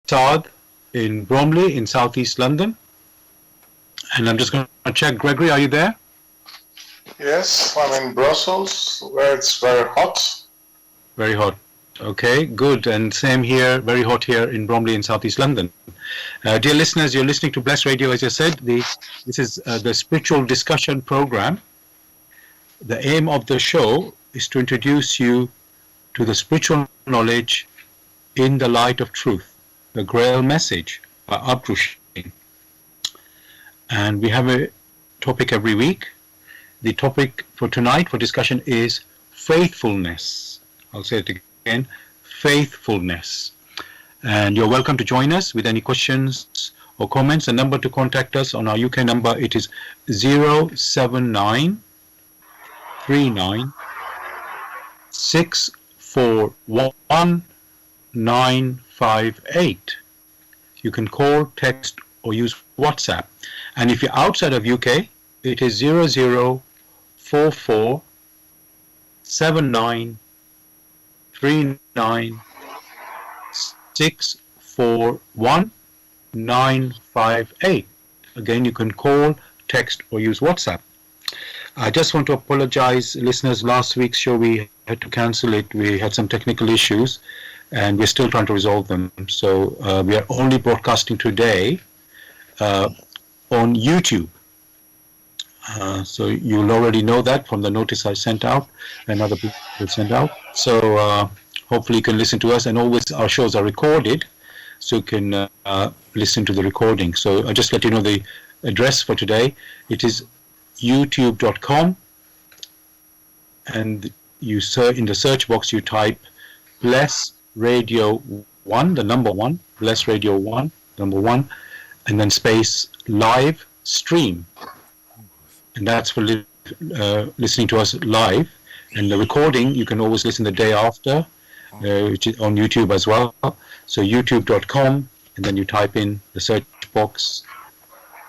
Saad in Bromley in southeast London. And I'm just going to check. Gregory, are you there? Yes, I'm in Brussels, where it's very hot. Very hot. Okay, good. And same here, very hot here in Bromley in southeast London. Dear listeners, you're listening to Bless Radio, as I said. This is the spiritual discussion program. The aim of the show is to introduce you to the spiritual knowledge in the light of truth, the Grail message by Abdushin. And we have a topic every week. The topic for tonight for discussion is faithfulness. I'll say it again, faithfulness. And you're welcome to join us with any questions or comments. The number to contact us on our UK number, it is 079 39 641 958. You can call, text, or use WhatsApp. And if you're outside of UK, it is 0044 79 39 641 958. Again, you can call, text, or use WhatsApp. I just want to apologize, listeners. Last week's show we had to cancel it. We had some technical issues, and we're still trying to resolve them. So we are only broadcasting today on YouTube. So you'll already know that from the notice I sent out and other people sent out. So hopefully you can listen to us, and always our shows are recorded, so you can listen to the recording. So I'll just let you know the address for today. It is youtube.com, and you in the search box you type Blessradio1, the number 1, Blessradio1, number 1, and then space live stream. And that's for listening to us live. And the recording, you can always listen the day after, which is on YouTube as well. So youtube.com, and then you type in the search box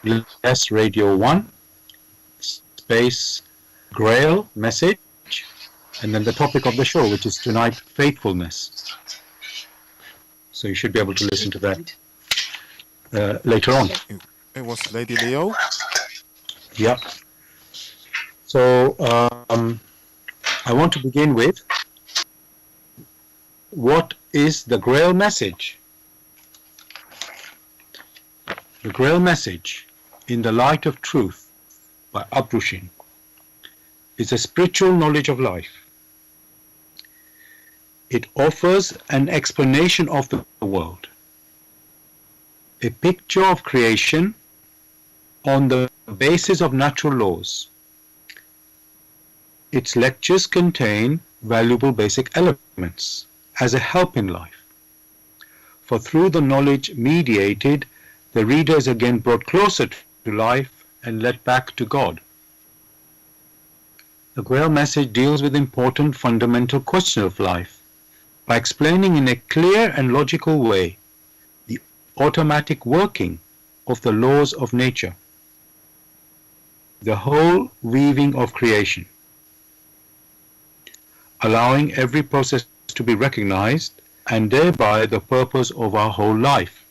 Blessradio1, space Grail message, and then the topic of the show, which is tonight, faithfulness. So you should be able to listen to that later on. It was Lady Leo. Yeah. So I want to begin with, what is the Grail message? The Grail message in the light of truth by Abdushin is a spiritual knowledge of life. It offers an explanation of the world, a picture of creation on the basis of natural laws. Its lectures contain valuable basic elements as a help in life. For through the knowledge mediated, the reader is again brought closer to life and led back to God. The Grail message deals with important fundamental questions of life by explaining in a clear and logical way the automatic working of the laws of nature, the whole weaving of creation, allowing every process to be recognized, and thereby the purpose of our whole life.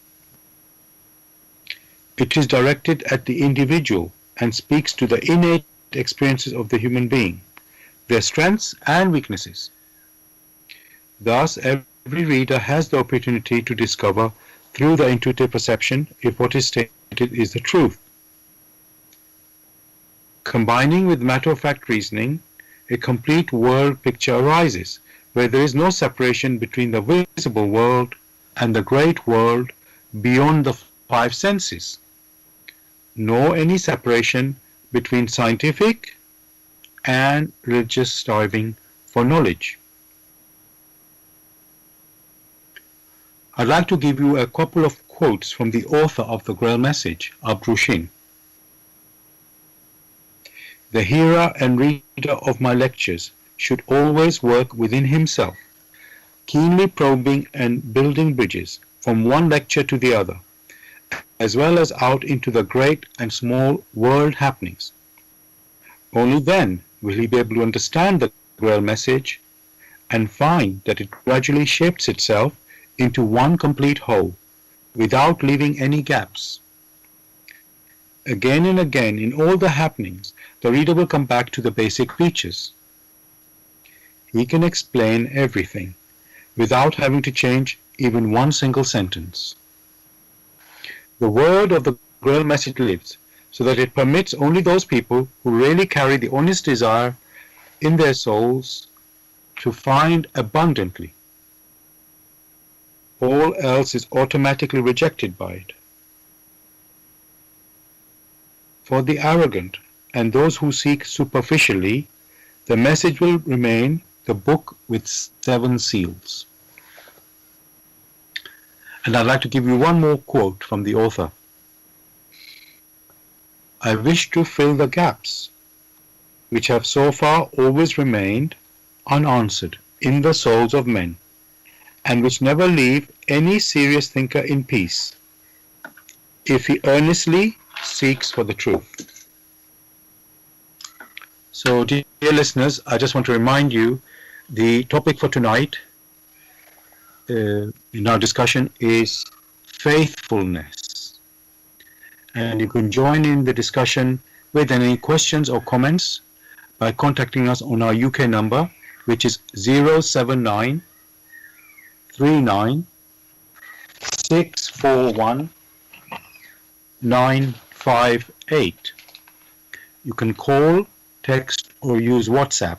It is directed at the individual and speaks to the innate experiences of the human being, their strengths and weaknesses. Thus, every reader has the opportunity to discover through the intuitive perception if what is stated is the truth. Combining with matter-of-fact reasoning, a complete world picture arises, where there is no separation between the visible world and the great world beyond the five senses, nor any separation between scientific and religious striving for knowledge. I'd like to give you a couple of quotes from the author of the Grail message, Abdushin. The hearer and reader of my lectures should always work within himself, keenly probing and building bridges from one lecture to the other, as well as out into the great and small world happenings. Only then will he be able to understand the Grail message and find that it gradually shapes itself into one complete whole, without leaving any gaps. Again and again, in all the happenings, the reader will come back to the basic features. He can explain everything without having to change even one single sentence. The word of the Grail message lives, so that it permits only those people who really carry the honest desire in their souls to find abundantly. All else is automatically rejected by it. For the arrogant and those who seek superficially, the message will remain the book with 7 seals. And I'd like to give you one more quote from the author. I wish to fill the gaps which have so far always remained unanswered in the souls of men, and which never leave any serious thinker in peace, if he earnestly seeks for the truth. So, dear listeners, I just want to remind you, the topic for tonight in our discussion is faithfulness. And you can join in the discussion with any questions or comments by contacting us on our UK number, which is 079 39 641 958. You can call, text, or use WhatsApp.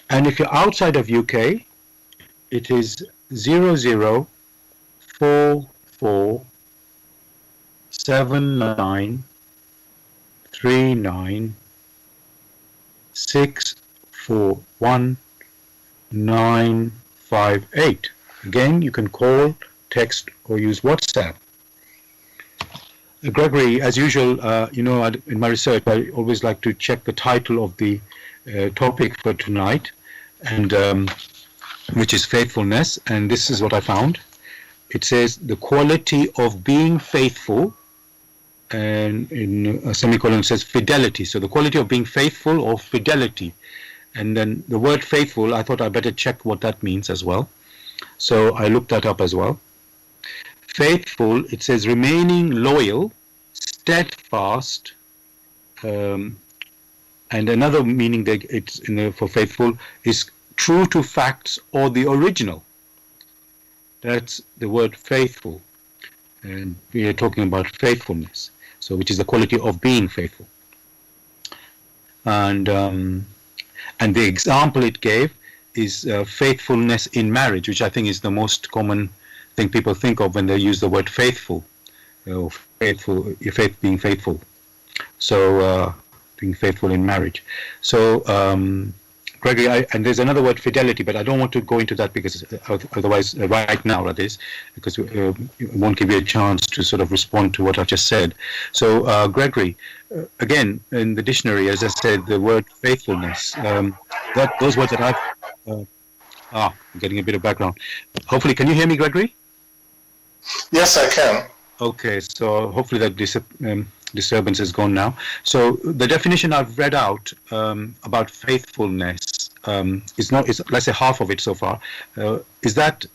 And if you're outside of UK, it is 0044 79 39 641 958. Again, you can call, text, or use WhatsApp. Gregory, as usual, in my research, I always like to check the title of the topic for tonight, and which is faithfulness. And this is what I found. It says the quality of being faithful, and in a semicolon it says fidelity. So the quality of being faithful or fidelity. And then the word faithful, I thought I better check what that means as well. So I looked that up as well. Faithful, it says remaining loyal, steadfast, and another meaning that it's for faithful is true to facts or the original. That's the word faithful, and we are talking about faithfulness. So, which is the quality of being faithful. And the example it gave is faithfulness in marriage, which I think is the most common thing people think of when they use the word faithful, or being faithful. So being faithful in marriage. So Gregory, and there's another word, fidelity, but I don't want to go into that because otherwise, right now, that is, because it won't give you a chance to sort of respond to what I've just said. So Gregory, again, in the dictionary, as I said, the word faithfulness, those words that I've, I'm getting a bit of background. Hopefully, can you hear me, Gregory? Yes, I can. Okay, so hopefully that disturbance is gone now. So the definition I've read out about faithfulness is let's say half of it so far. Is that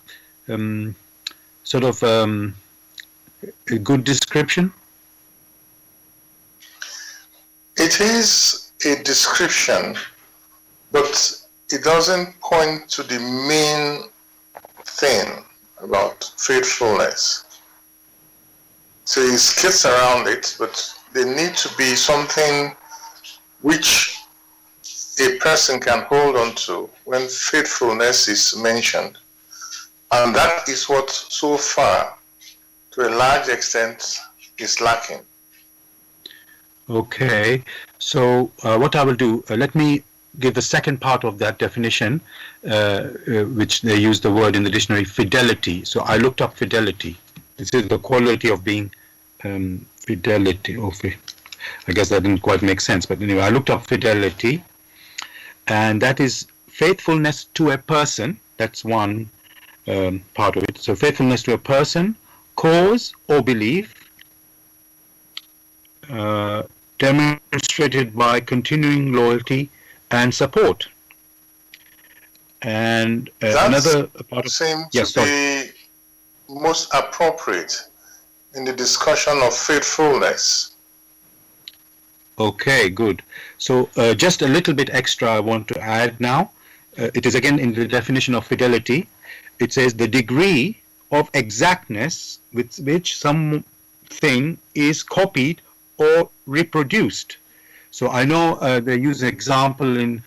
sort of a good description? It is a description, but it doesn't point to the main thing about faithfulness. So it skits around it, but there need to be something which a person can hold on to when faithfulness is mentioned. And that is what so far, to a large extent, is lacking. Okay, so what I will do, let me give the second part of that definition, which they use the word in the dictionary, fidelity. So I looked up fidelity. This is the quality of being fidelity. I guess that didn't quite make sense, but anyway, I looked up fidelity, and that is faithfulness to a person. That's one part of it. So faithfulness to a person, cause, or belief, demonstrated by continuing loyalty and support. And another part of seems to be most appropriate in the discussion of faithfulness. Okay, good. So just a little bit extra I want to add now. It is again in the definition of fidelity. It says the degree of exactness with which something is copied or reproduced. So I know they use an example in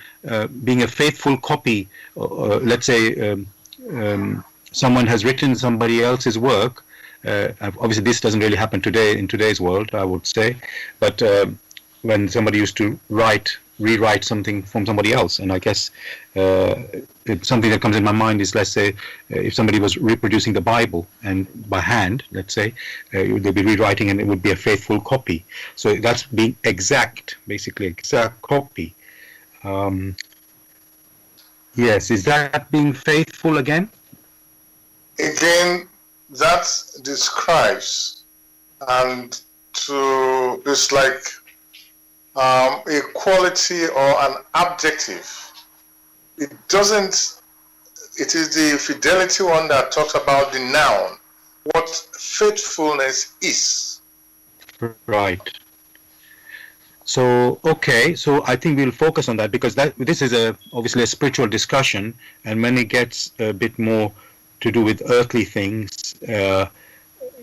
being a faithful copy. Let's say someone has written somebody else's work. Obviously, this doesn't really happen today in today's world, I would say. But when somebody used to rewrite something from somebody else, and I guess something that comes in my mind is, let's say, if somebody was reproducing the Bible and by hand, let's say, they'd be rewriting and it would be a faithful copy. So that's being exact, basically exact copy. Yes, is that being faithful again? Again, that describes it's like a quality or an adjective. It is the fidelity one that talks about the noun, what faithfulness is. Right. So, okay, so I think we'll focus on that because this is obviously a spiritual discussion, and when it gets a bit more to do with earthly things,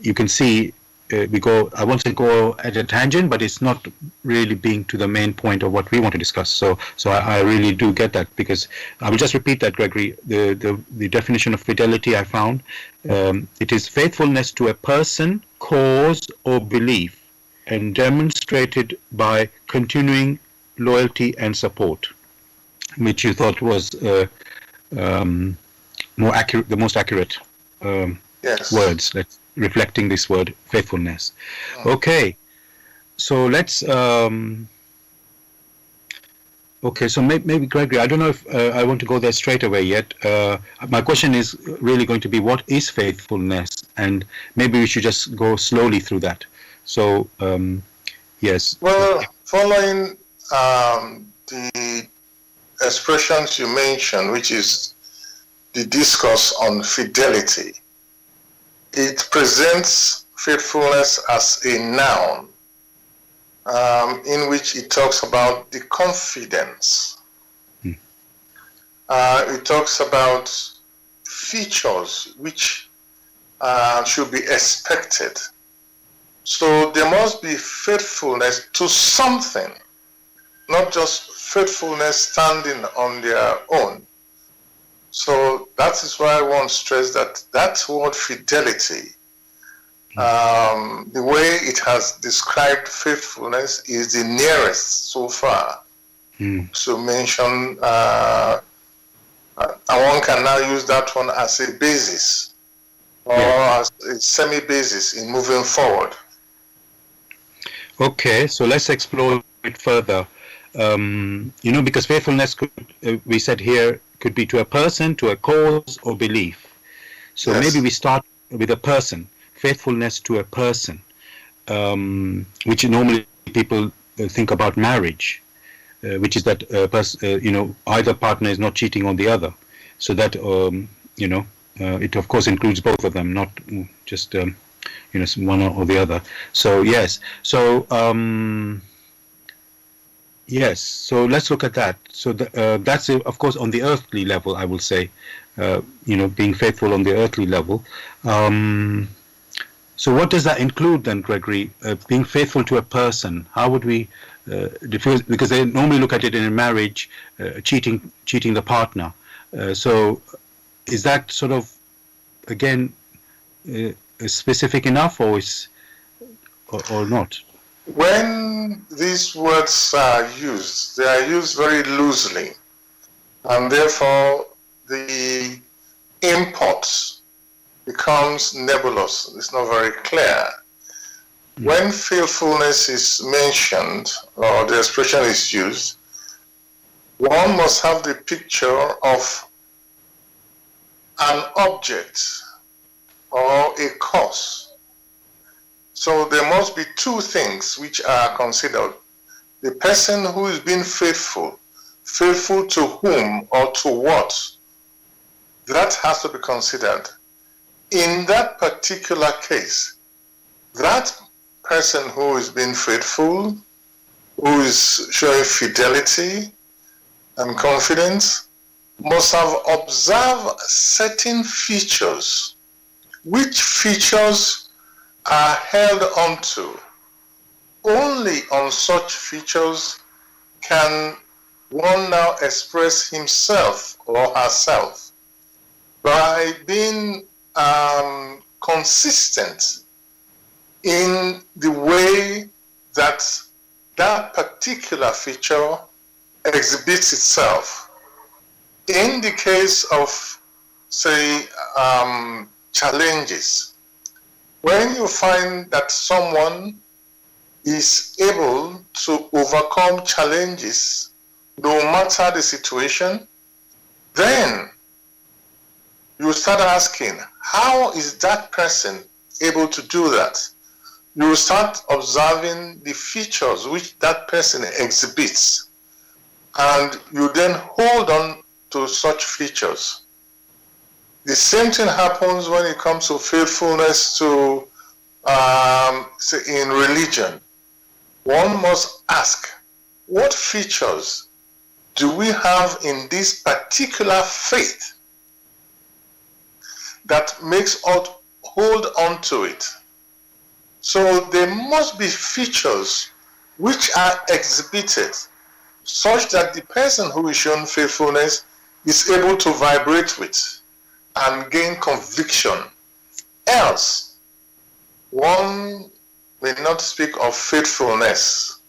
you can see I won't say go at a tangent, but it's not really being to the main point of what we want to discuss. So I really do get that, because I will just repeat that, Gregory. The definition of fidelity I found, it is faithfulness to a person, cause, or belief, and demonstrated by continuing loyalty and support, which you thought was more accurate, the most accurate Yes. words reflecting this word faithfulness. Okay, so let's okay, so maybe Gregory, I don't know if I want to go there straight away yet. My question is really going to be, what is faithfulness? And maybe we should just go slowly through that. So yes. Well, following the expressions you mentioned, which is the discourse on fidelity, it presents faithfulness as a noun, in which it talks about the confidence. It talks about features which should be expected. So there must be faithfulness to something, not just faithfulness standing on their own. So that is why I want to stress that word fidelity, the way it has described faithfulness, is the nearest so far to mention, and one can now use that one as a basis or as a semi-basis in moving forward. Okay, so let's explore it further. Because faithfulness could, we said here, could be to a person, to a cause, or belief. So Yes. maybe we start with a person, faithfulness to a person, which normally people think about marriage, which is that either partner is not cheating on the other. So that it of course includes both of them, not just one or the other. So yes, so yes, so let's look at that. So that's of course on the earthly level, I will say, being faithful on the earthly level. So what does that include then, Gregory? Being faithful to a person, how would we define? Because they normally look at it in a marriage, cheating the partner. So is that sort of, again, specific enough, or not? When these words are used, they are used very loosely, and therefore the import becomes nebulous. It's not very clear. When faithfulness is mentioned, or the expression is used, one must have the picture of an object or a cause. So there must be two things which are considered. The person who is being faithful to whom or to what, that has to be considered. in that particular case, that person who is being faithful, who is showing fidelity and confidence, must have observed certain features. Which features are held onto? Only on such features can one now express himself or herself by being consistent in the way that that particular feature exhibits itself. In the case of, say, challenges, when you find that someone is able to overcome challenges no matter the situation, then you start asking, how is that person able to do that? You start observing the features which that person exhibits, and you then hold on to such features. The same thing happens when it comes to faithfulness to, say, in religion. One must ask, what features do we have in this particular faith that makes us hold on to it? So there must be features which are exhibited such that the person who is shown faithfulness is able to vibrate with and gain conviction. Else, one may not speak of faithfulness.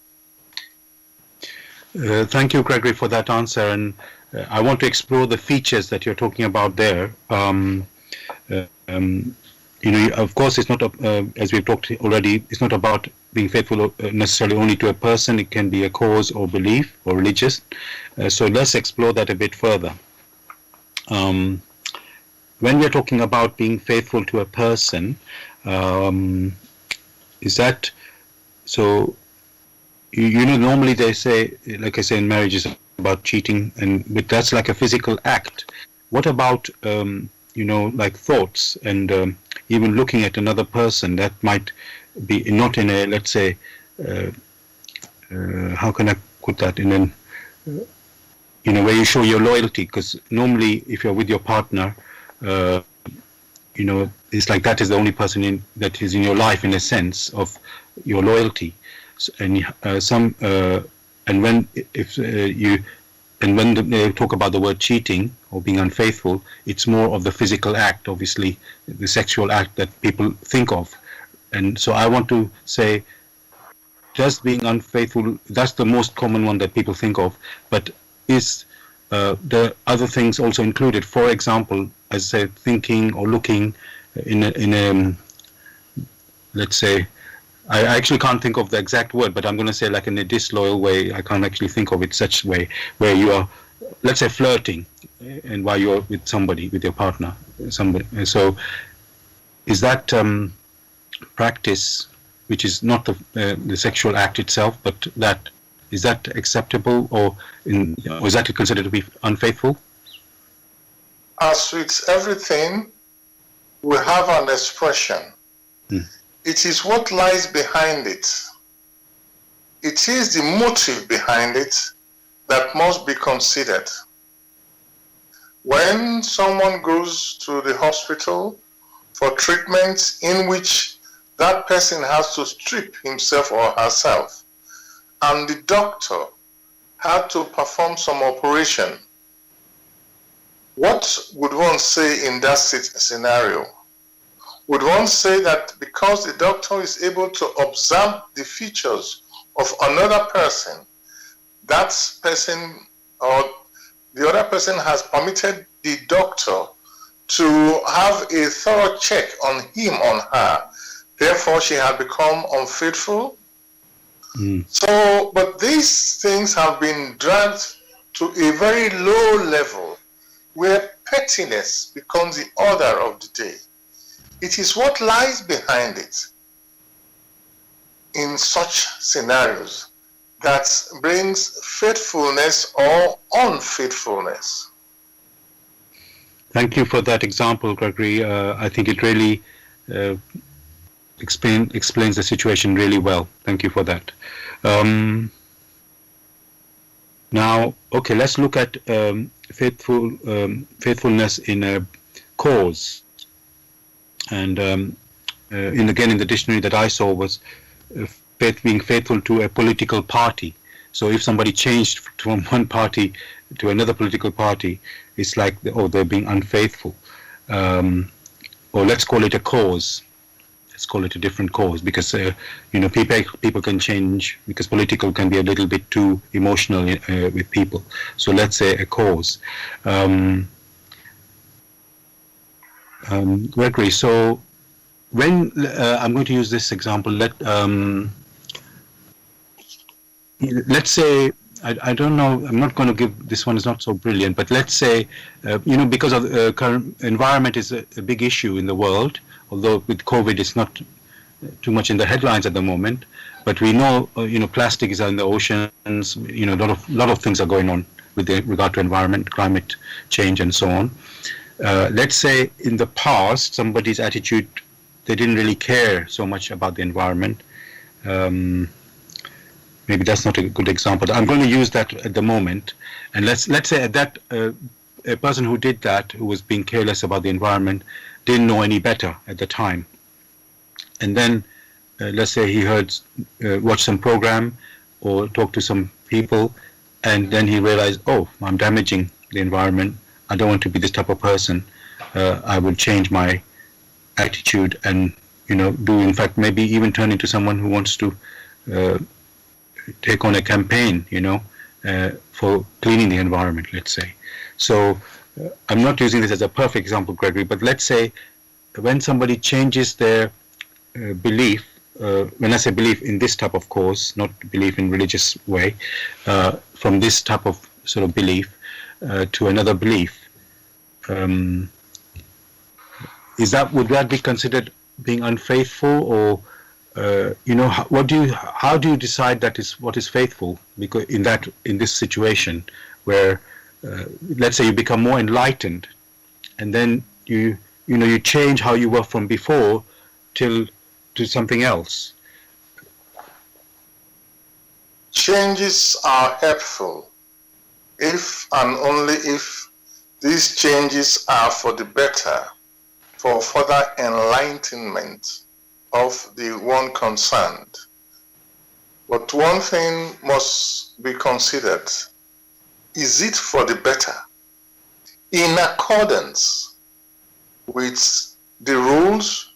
Thank you, Gregory, for that answer. And I want to explore the features that you're talking about there. Of course, it's not, as we've talked already, it's not about being faithful necessarily only to a person. It can be a cause or belief or religious. So let's explore that a bit further. When we're talking about being faithful to a person, is that so? Normally they say, like I say, in marriage is about cheating, but that's like a physical act. What about like thoughts and even looking at another person that might be not in a, let's say, how can I put that, in where you show your loyalty? Because normally, if you're with your partner, it's like that is the only person that is in your life in a sense of your loyalty. And when they talk about the word cheating or being unfaithful, it's more of the physical act, obviously, the sexual act that people think of. And so I want to say, just being unfaithful, that's the most common one that people think of, but is the other things also included? For example, as I said, thinking or looking in a let's say, I actually can't think of the exact word, but I'm going to say like in a disloyal way. I can't actually think of it such way where you are, let's say, flirting, and while you're with somebody, with your partner, somebody. So, is that practice, which is not the sexual act itself, but is that acceptable, or is that considered to be unfaithful? As with everything, we have an expression. It is what lies behind it. It is the motive behind it that must be considered. When someone goes to the hospital for treatment in which that person has to strip himself or herself, and the doctor had to perform some operation, what would one say in that scenario? Would one say that because the doctor is able to observe the features of another person, that person or the other person has permitted the doctor to have a thorough check on him, on her, therefore she had become unfaithful? So, but these things have been dragged to a very low level where pettiness becomes the order of the day. It is what lies behind it in such scenarios that brings faithfulness or unfaithfulness. Thank you for that example, Gregory. I think it really uh, explains the situation really well. Thank you for that. Um, Now, okay, let's look at faithfulness in a cause. And again, in the dictionary that I saw was being faithful to a political party. So if somebody changed from one party to another political party, it's like, oh, they're being unfaithful. Or let's call it a cause. Let's call it a different cause, because people can change, because political can be a little bit too emotional with people. So let's say a cause. Gregory, so when I'm going to use this example, let's say, I don't know, I'm not going to give, this one is not so brilliant, but let's say, because of the current environment is a big issue in the world, although with COVID it's not too much in the headlines at the moment, but we know, plastic is in the oceans, a lot of things are going on with regard to environment, climate change and so on. Let's say in the past, somebody's attitude, they didn't really care so much about the environment. Maybe that's not a good example. I'm going to use that at the moment. And let's say that a person who did that, who was being careless about the environment, didn't know any better at the time. And then let's say he watched some program or talked to some people, and then he realized, oh, I'm damaging the environment. I don't want to be this type of person. I will change my attitude and, in fact, maybe even turn into someone who wants to take on a campaign, for cleaning the environment, let's say. So I'm not using this as a perfect example, Gregory, but let's say when somebody changes their belief, when I say belief in this type of cause, not belief in religious way, from this type of sort of belief to another belief, would that be considered being unfaithful, or how do you decide that is what is faithful? Because in this situation where let's say you become more enlightened, and then you change how you were from before to something else. Changes are helpful if and only if these changes are for the better, for further enlightenment of the one concerned. But one thing must be considered: is it for the better, in accordance with the rules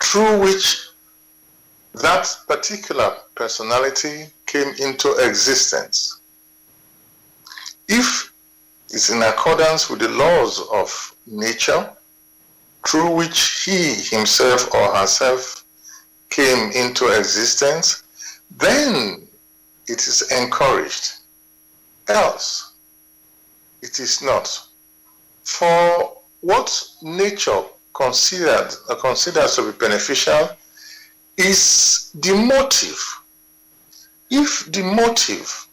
through which that particular personality came into existence? If it's in accordance with the laws of nature, through which he himself or herself came into existence, then it is encouraged. Else, it is not. For what nature considers to be beneficial is the motive. If the motive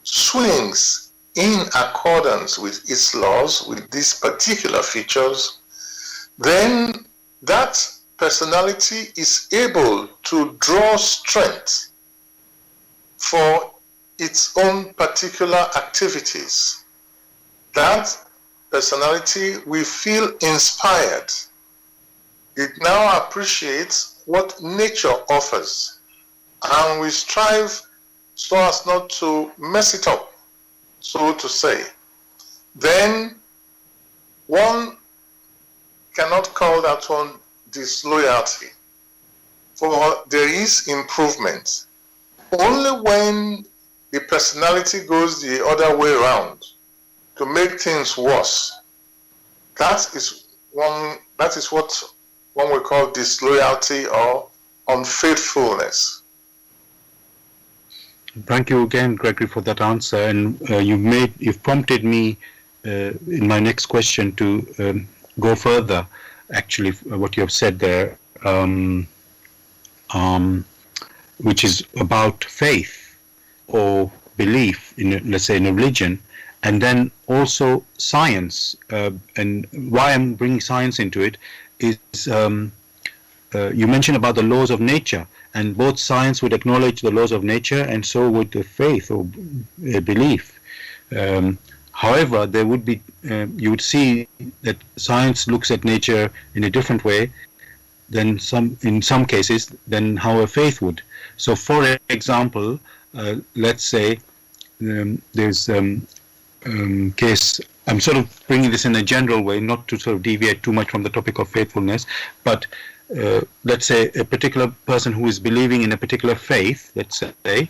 swings in accordance with its laws, with these particular features, then that personality is able to draw strength for its own particular activities. That personality will feel inspired. It now appreciates what nature offers, and we strive so as not to mess it up, so to say. Then one cannot call that one disloyalty, for there is improvement. Only when the personality goes the other way around to make things worse, that is what one will call disloyalty or unfaithfulness. Thank you again, Gregory, for that answer. And you've prompted me in my next question to go further. Actually, what you have said there, which is about faith or belief in, let's say, in a religion, and then also science. And why I'm bringing science into it is you mentioned about the laws of nature, and both science would acknowledge the laws of nature, and so would the faith or belief. However, there would be you would see that science looks at nature in a different way than in some cases than how a faith would. So, for example, let's say there's case. I'm sort of bringing this in a general way, not to sort of deviate too much from the topic of faithfulness, but let's say a particular person who is believing in a particular faith, let's say,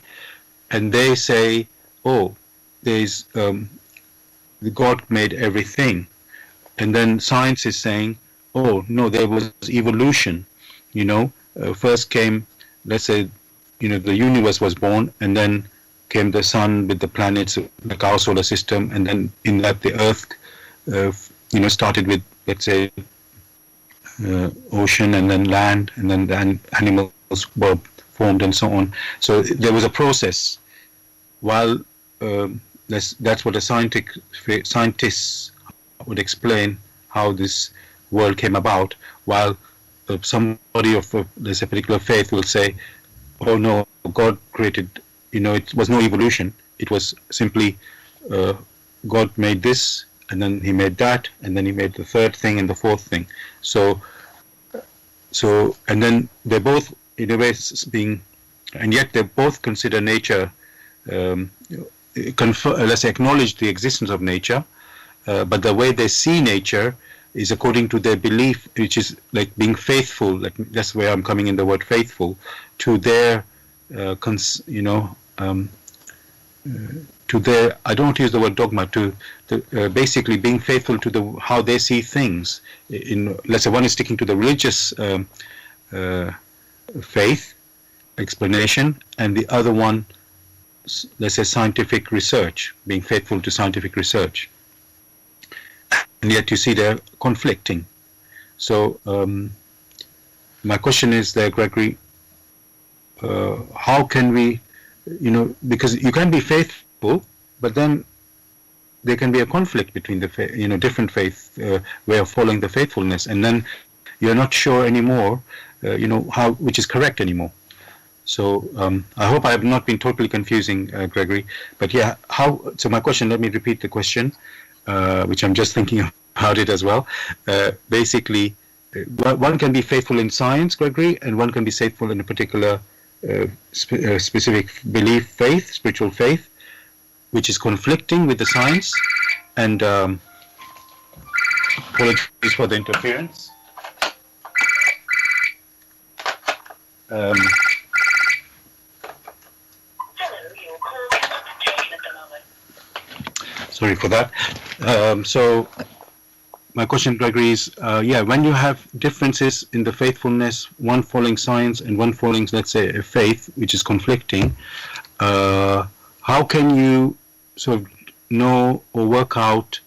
and they say, "Oh, there's God made everything," and then science is saying, "Oh no, there was evolution. First came, let's say, the universe was born, and then came the sun with the planets, like our solar system, and then in that the Earth, started with, let's say, ocean, and then land, and then the animals were formed, and so on. So there was a process. While that's what the scientists would explain how this world came about, while somebody of there's a particular faith will say, "Oh no, God created." It was no evolution. It was simply God made this, and then He made that, and then He made the third thing and the fourth thing. So, and then they're both in a way being, and yet they both consider nature, let's say, acknowledge the existence of nature, but the way they see nature is according to their belief, which is like being faithful. Like that's where I'm coming in the word faithful to their. To their, I don't use the word dogma, to basically being faithful to how they see things. Let's say one is sticking to the religious faith explanation, and the other one, let's say, scientific research, being faithful to scientific research. And yet you see they're conflicting. So my question is there, Gregory, how can we, because you can be faithful, but then there can be a conflict between the different faith way of following the faithfulness, and then you're not sure anymore, which is correct anymore. So I hope I have not been totally confusing, Gregory. But yeah, so my question, let me repeat the question, which I'm just thinking about it as well. Basically, one can be faithful in science, Gregory, and one can be faithful in a particular specific belief, faith, spiritual faith, which is conflicting with the science. And apologies for the interference. Sorry for that. So my question, Gregory, is, when you have differences in the faithfulness, one following science and one following, let's say, a faith which is conflicting, how can you sort of know or work out,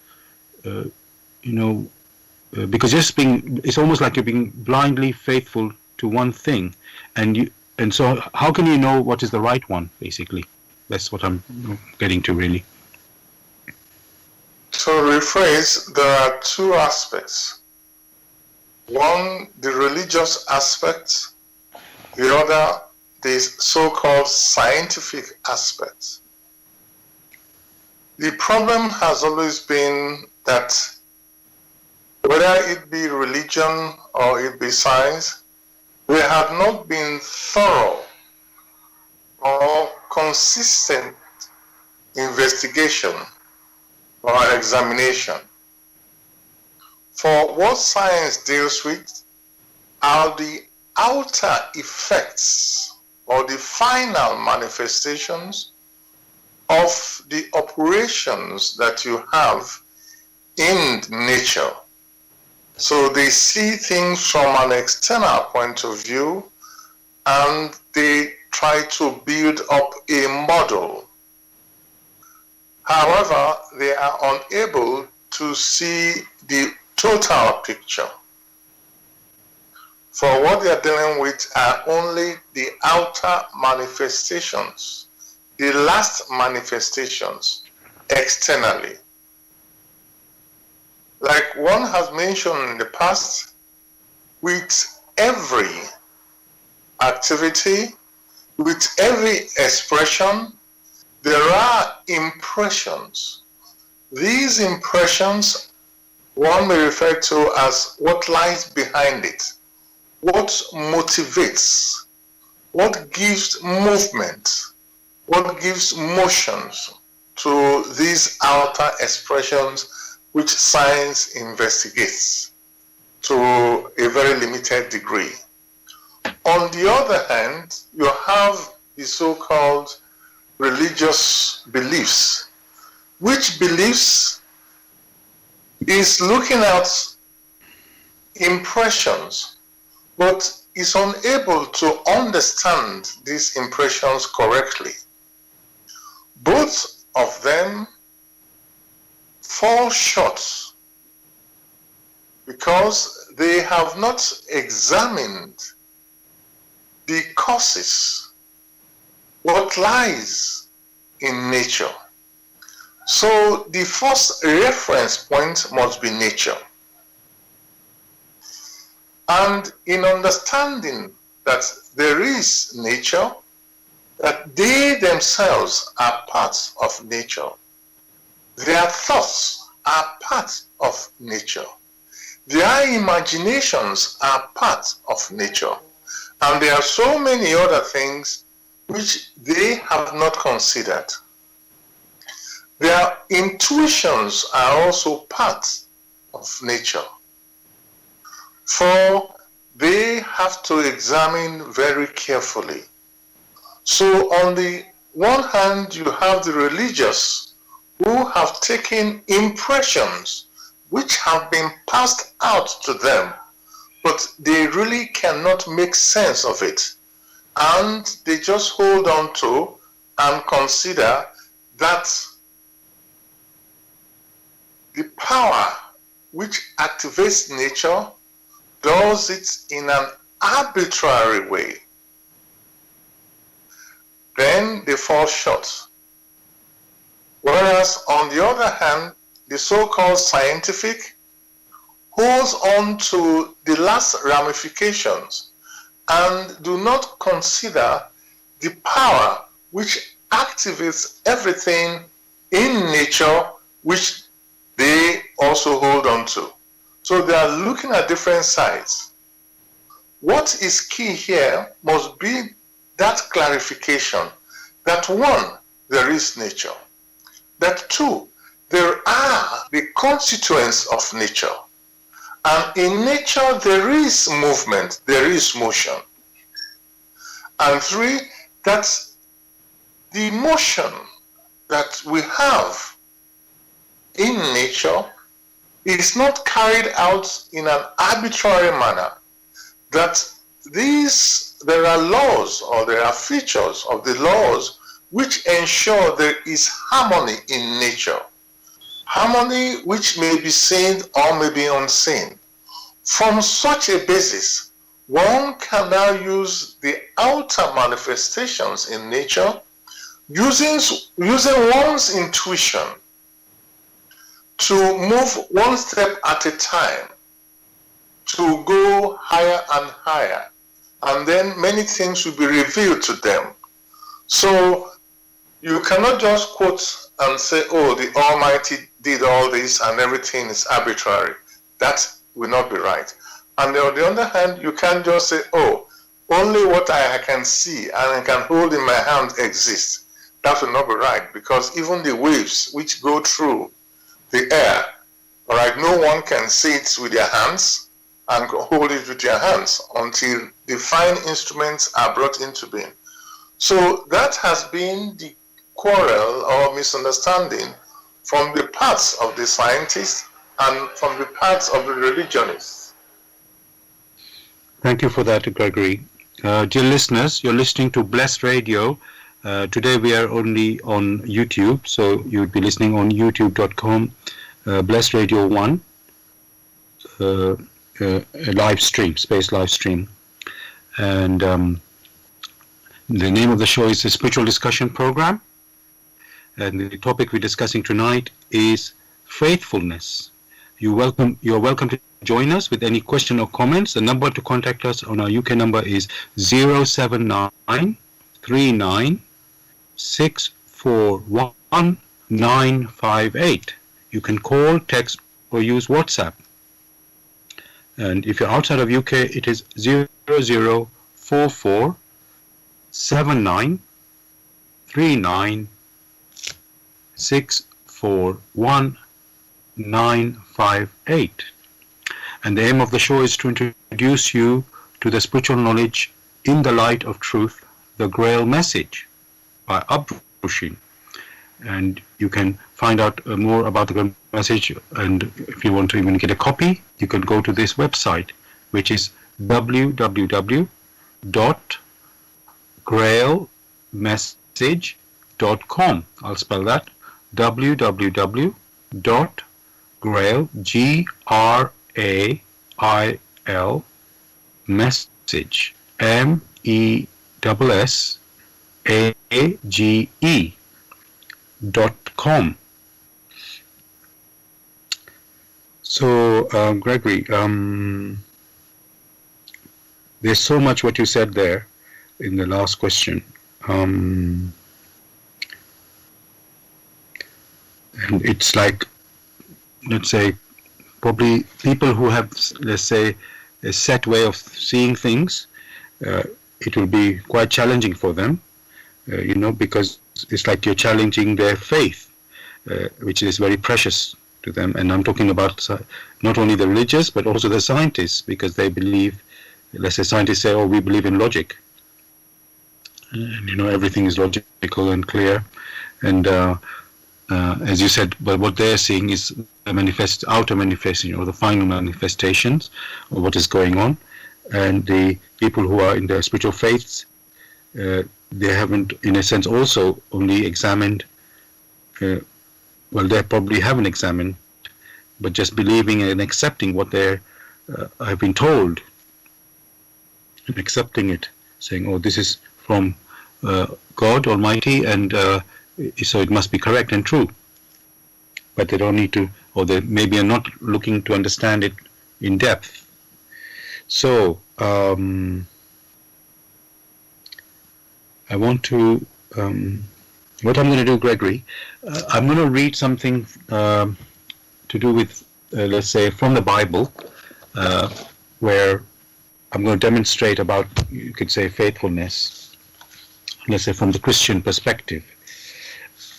because it's almost like you're being blindly faithful to one thing, and so how can you know what is the right one, basically? That's what I'm getting to, really. To rephrase, there are two aspects. One, the religious aspect, the other, the so-called scientific aspect. The problem has always been that whether it be religion or it be science, there have not been thorough or consistent investigation or examination. For what science deals with are the outer effects or the final manifestations of the operations that you have in nature. So they see things from an external point of view, and they try to build up a model. However, they are unable to see the total picture. For what they are dealing with are only the outer manifestations, the last manifestations externally. Like one has mentioned in the past, with every activity, with every expression, there are impressions. These impressions one may refer to as what lies behind it, what motivates, what gives movement, what gives motions to these outer expressions which science investigates to a very limited degree. On the other hand, you have the so-called religious beliefs, which beliefs is looking at impressions, but is unable to understand these impressions correctly. Both of them fall short because they have not examined the causes, what lies in nature. So the first reference point must be nature. And in understanding that there is nature, that they themselves are part of nature, their thoughts are part of nature, their imaginations are part of nature, and there are so many other things which they have not considered. Their intuitions are also part of nature, for they have to examine very carefully. So on the one hand, you have the religious who have taken impressions which have been passed out to them, but they really cannot make sense of it. And they just hold on to and consider that the power which activates nature does it in an arbitrary way. Then they fall short. Whereas on the other hand, the so-called scientific holds on to the last ramifications and do not consider the power which activates everything in nature which they also hold on to. So they are looking at different sides. What is key here must be that clarification that one, there is nature. That two, there are the constituents of nature. And in nature there is movement, there is motion. And three, that the motion that we have in nature is not carried out in an arbitrary manner, that there are laws or there are features of the laws which ensure there is harmony in nature. Harmony which may be seen or may be unseen. From such a basis, one can now use the outer manifestations in nature, using one's intuition to move one step at a time, to go higher and higher, and then many things will be revealed to them. So you cannot just quote and say, oh, the Almighty did all this and everything is arbitrary. That will not be right. And on the other hand, you can't just say, oh, only what I can see and I can hold in my hand exists. That will not be right, because even the waves which go through the air, all right, no one can see it with their hands and hold it with their hands until the fine instruments are brought into being. So that has been the quarrel or misunderstanding from the parts of the scientists and from the parts of the religionists. Thank you for that, Gregory. Dear listeners, you're listening to Bless Radio. Today we are only on YouTube, so you'd be listening on youtube.com, Blessradio1, a live stream, space live stream. And the name of the show is the Spiritual Discussion Program. and the topic we're discussing tonight is faithfulness. You're welcome to join us with any question or comments. The number to contact us on our UK number is 079 39 641 958. You can call, text, or use WhatsApp. And if you're outside of UK, it is 0044 79 39 641 958. And the aim of the show is to introduce you to the spiritual knowledge in the light of truth, the Grail message by Abdrusheen. And you can find out more about the Grail message, and if you want to even get a copy, you can go to this website, which is www.grailmessage.com. I'll spell that: www.grail, Grail, message, message.com. So, Gregory, there's so much what you said there in the last question. And it's like, let's say, probably people who have, let's say, a set way of seeing things, it will be quite challenging for them, because it's like you're challenging their faith, which is very precious to them. And I'm talking about not only the religious, but also the scientists, because they believe, let's say scientists say, oh, we believe in logic. And, everything is logical and clear. And as you said, but what they're seeing is the outer manifestation, or the final manifestations of what is going on. And the people who are in the spiritual faiths, they haven't, in a sense, also only examined, they probably haven't examined, but just believing and accepting what they have been told, and accepting it, saying, oh, this is from God Almighty, and so it must be correct and true. But they don't need to, or they maybe are not looking to understand it in depth. So, I want to, what I'm going to do, Gregory, I'm going to read something to do with, let's say, from the Bible, where I'm going to demonstrate about, you could say, faithfulness, let's say, from the Christian perspective.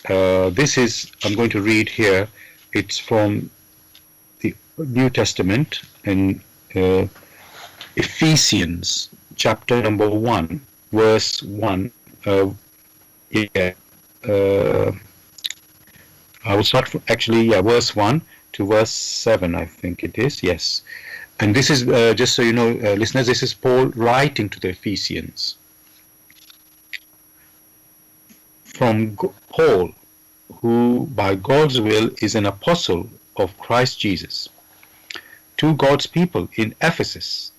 I'm going to read here, it's from the New Testament in Ephesians, chapter number 1, verse 1. I will start from, verse 1 to verse 7, I think it is, yes. And this is, just so you know, listeners, this is Paul writing to the Ephesians. From Paul, who by God's will is an apostle of Christ Jesus, to God's people in Ephesus,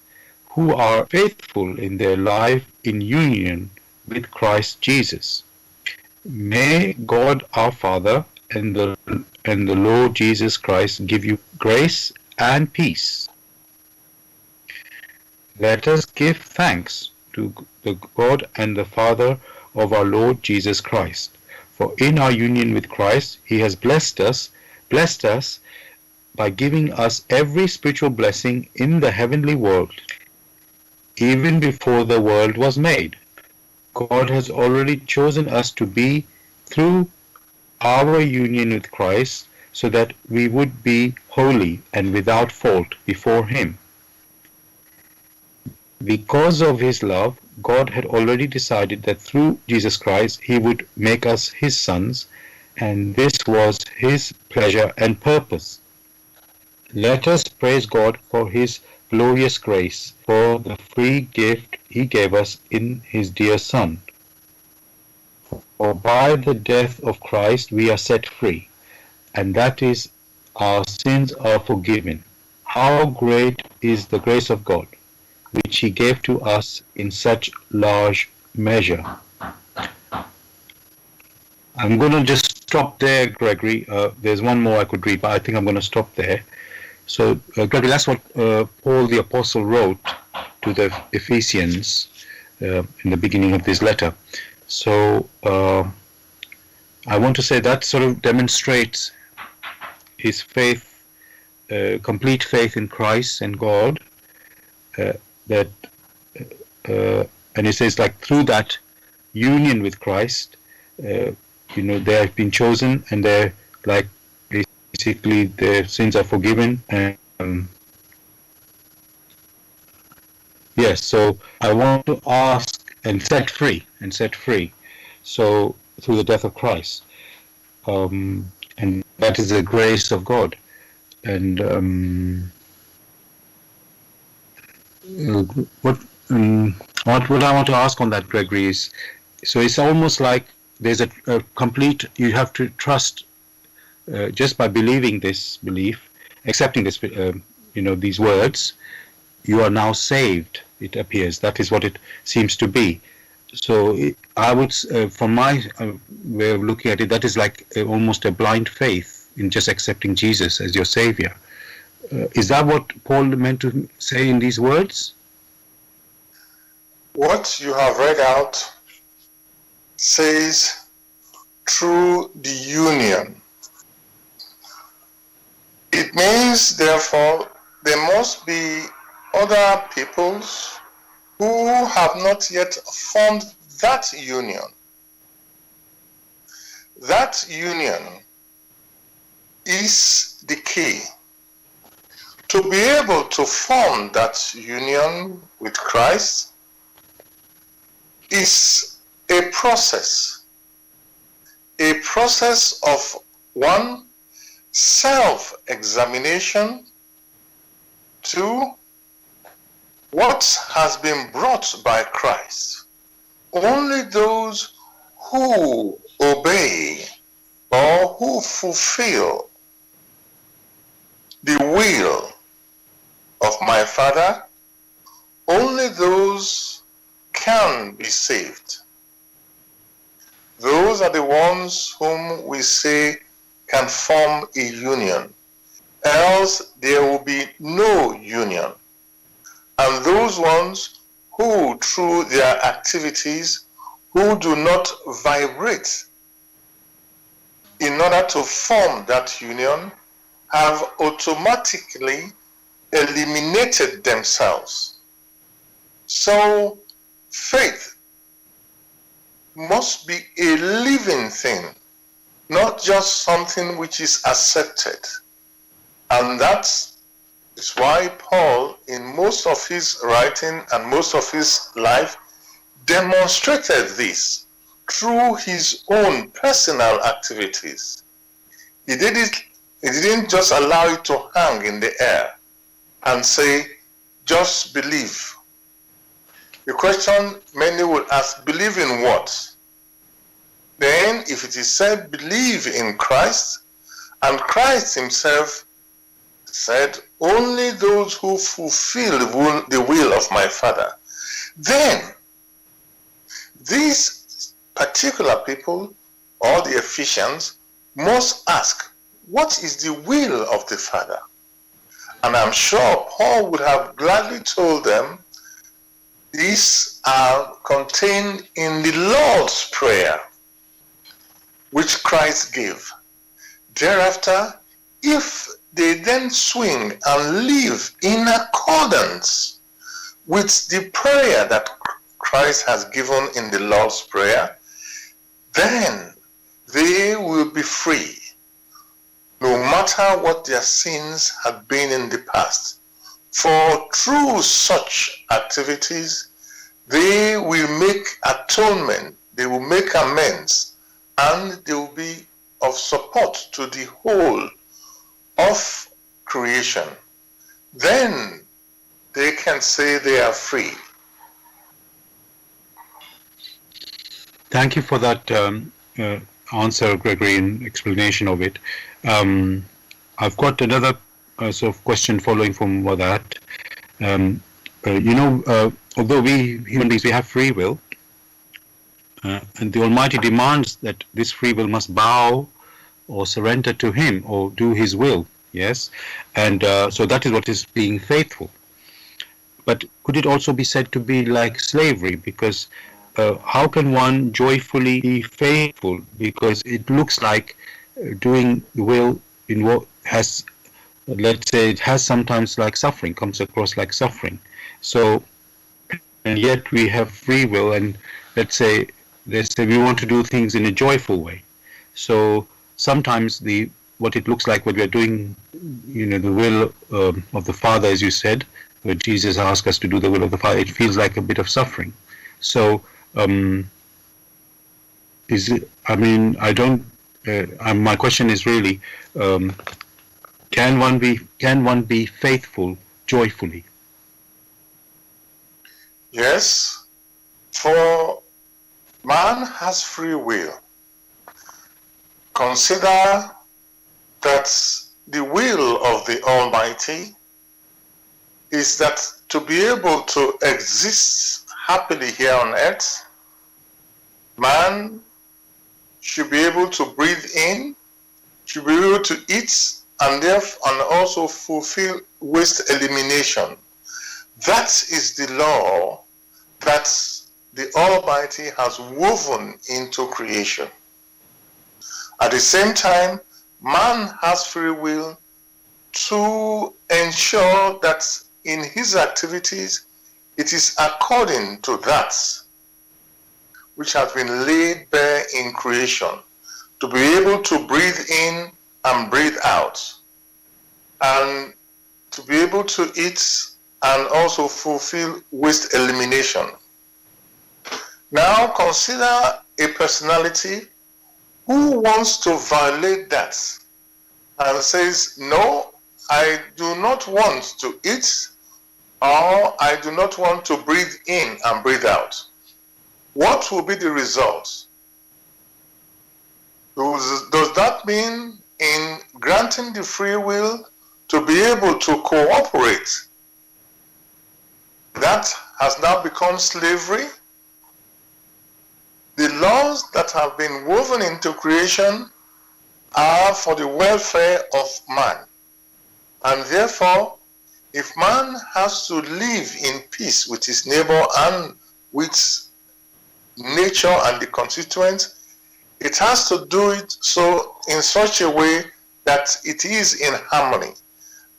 who are faithful in their life in union with Christ Jesus. May God our Father and the Lord Jesus Christ give you grace and peace. Let us give thanks to the God and the Father of our Lord Jesus Christ. For in our union with Christ, He has blessed us by giving us every spiritual blessing in the heavenly world. Even before the world was made, God has already chosen us to be through our union with Christ, so that we would be holy and without fault before Him. Because of His love, God had already decided that through Jesus Christ He would make us His sons, and this was His pleasure and purpose. Let us praise God for His glorious grace, for the free gift He gave us in His dear Son. For by the death of Christ we are set free, and that is, our sins are forgiven. How great is the grace of God, which He gave to us in such large measure. I'm going to just stop there, Gregory. There's one more I could read, but I think I'm going to stop there. So, Gregory, that's what Paul the Apostle wrote to the Ephesians in the beginning of this letter. So, I want to say that sort of demonstrates his faith, complete faith in Christ and God. And he says, like, through that union with Christ, they have been chosen, and they're like, basically their sins are forgiven. And yes, so I want to ask, and set free. So through the death of Christ, and that is the grace of God. And what I want to ask on that, Gregory, is, so it's almost like there's a complete, you have to trust just by believing this belief, accepting this, these words, you are now saved, it appears. That is what it seems to be. So I would, from my way of looking at it, that is like almost a blind faith in just accepting Jesus as your Savior. Is that what Paul meant to say in these words? What you have read out says through the union. It means, therefore, there must be other peoples who have not yet formed that union. That union is the key. To be able to form that union with Christ is a process of one, self-examination, two, what has been brought by Christ. Only those who obey or who fulfill the will of my Father, only those can be saved. Those are the ones whom we say can form a union, else there will be no union. And those ones who, through their activities, who do not vibrate in order to form that union, have automatically eliminated themselves. So faith must be a living thing, not just something which is accepted. And that is why Paul, in most of his writing and most of his life, demonstrated this through his own personal activities. He didn't just allow it to hang in the air and say, just believe. The question many will ask, believe in what? Then, if it is said, believe in Christ, and Christ himself said, only those who fulfill the will of my Father, then these particular people, or the Ephesians, must ask, what is the will of the Father? And I'm sure Paul would have gladly told them, these are contained in the Lord's Prayer, which Christ gave. Thereafter, if they then swing and live in accordance with the prayer that Christ has given in the Lord's Prayer, then they will be free, no matter what their sins have been in the past. For through such activities, they will make atonement, they will make amends, and they will be of support to the whole of creation. Then they can say they are free. Thank you for that answer, Gregory, and explanation of it. I've got another sort of question following from that. Although we human beings, we have free will, and the Almighty demands that this free will must bow or surrender to him or do his will. Yes, and so that is what is being faithful. But could it also be said to be like slavery? Because how can one joyfully be faithful? Because it looks like doing the will in what has, let's say, it has sometimes like suffering, comes across like suffering. So, and yet we have free will, and let's say we want to do things in a joyful way. So sometimes what it looks like when we are doing, the will of the Father, as you said, where Jesus asked us to do the will of the Father, it feels like a bit of suffering. So is it? I mean, I don't. My question is really, can one be faithful joyfully? Yes, for man has free will. Consider that the will of the Almighty is that to be able to exist happily here on earth, man should be able to breathe in, should be able to eat, and also fulfill waste elimination. That is the law that the Almighty has woven into creation. At the same time, man has free will to ensure that in his activities, it is according to that which has been laid bare in creation, to be able to breathe in and breathe out, and to be able to eat and also fulfill waste elimination. Now consider a personality who wants to violate that and says, no, I do not want to eat, or I do not want to breathe in and breathe out. What will be the result? Does that mean in granting the free will to be able to cooperate, that has now become slavery? The laws that have been woven into creation are for the welfare of man. And therefore, if man has to live in peace with his neighbor and with nature and the constituents, it has to do it so in such a way that it is in harmony.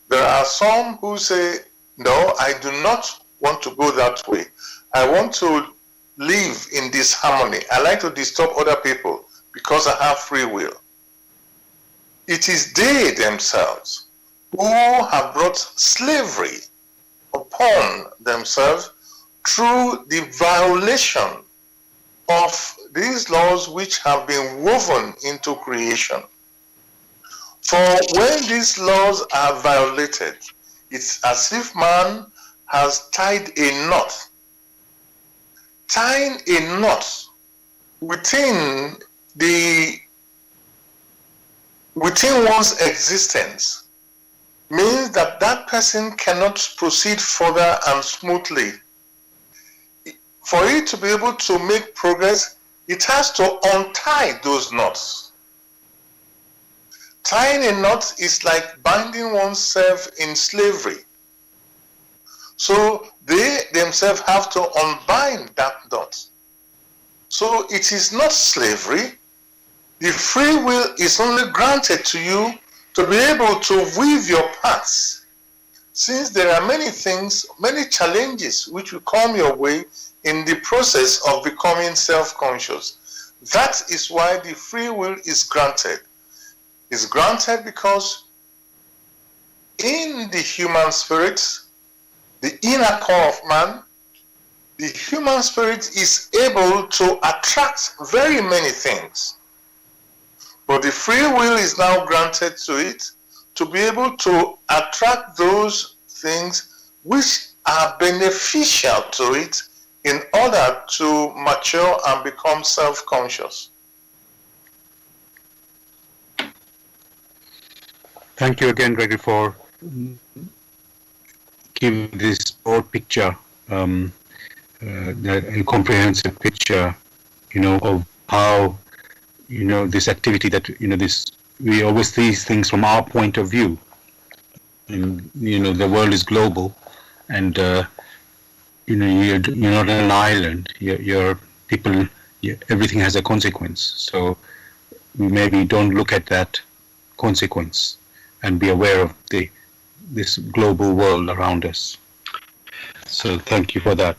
There are some who say, no, I do not want to go that way. I want to live in this harmony. I like to disturb other people because I have free will. It is they themselves who have brought slavery upon themselves through the violation of these laws which have been woven into creation. For when these laws are violated, it's as if man has tied a knot. Tying a knot within one's existence means that that person cannot proceed further and smoothly. For it to be able to make progress, it has to untie those knots. Tying a knot is like binding oneself in slavery. So they themselves have to unbind that knot. So it is not slavery. The free will is only granted to you to be able to weave your paths. Since there are many things, many challenges which will come your way in the process of becoming self-conscious. That is why the free will is granted. It's granted because in the human spirit, the inner core of man, the human spirit is able to attract very many things. But the free will is now granted to it to be able to attract those things which are beneficial to it in order to mature and become self-conscious. Thank you again, Gregory, for giving this broad picture, a comprehensive picture, of how, this activity that, this we always see things from our point of view. And, the world is global, and you're not an island. You're people. Everything has a consequence. So we maybe don't look at that consequence and be aware of this global world around us. So thank you for that.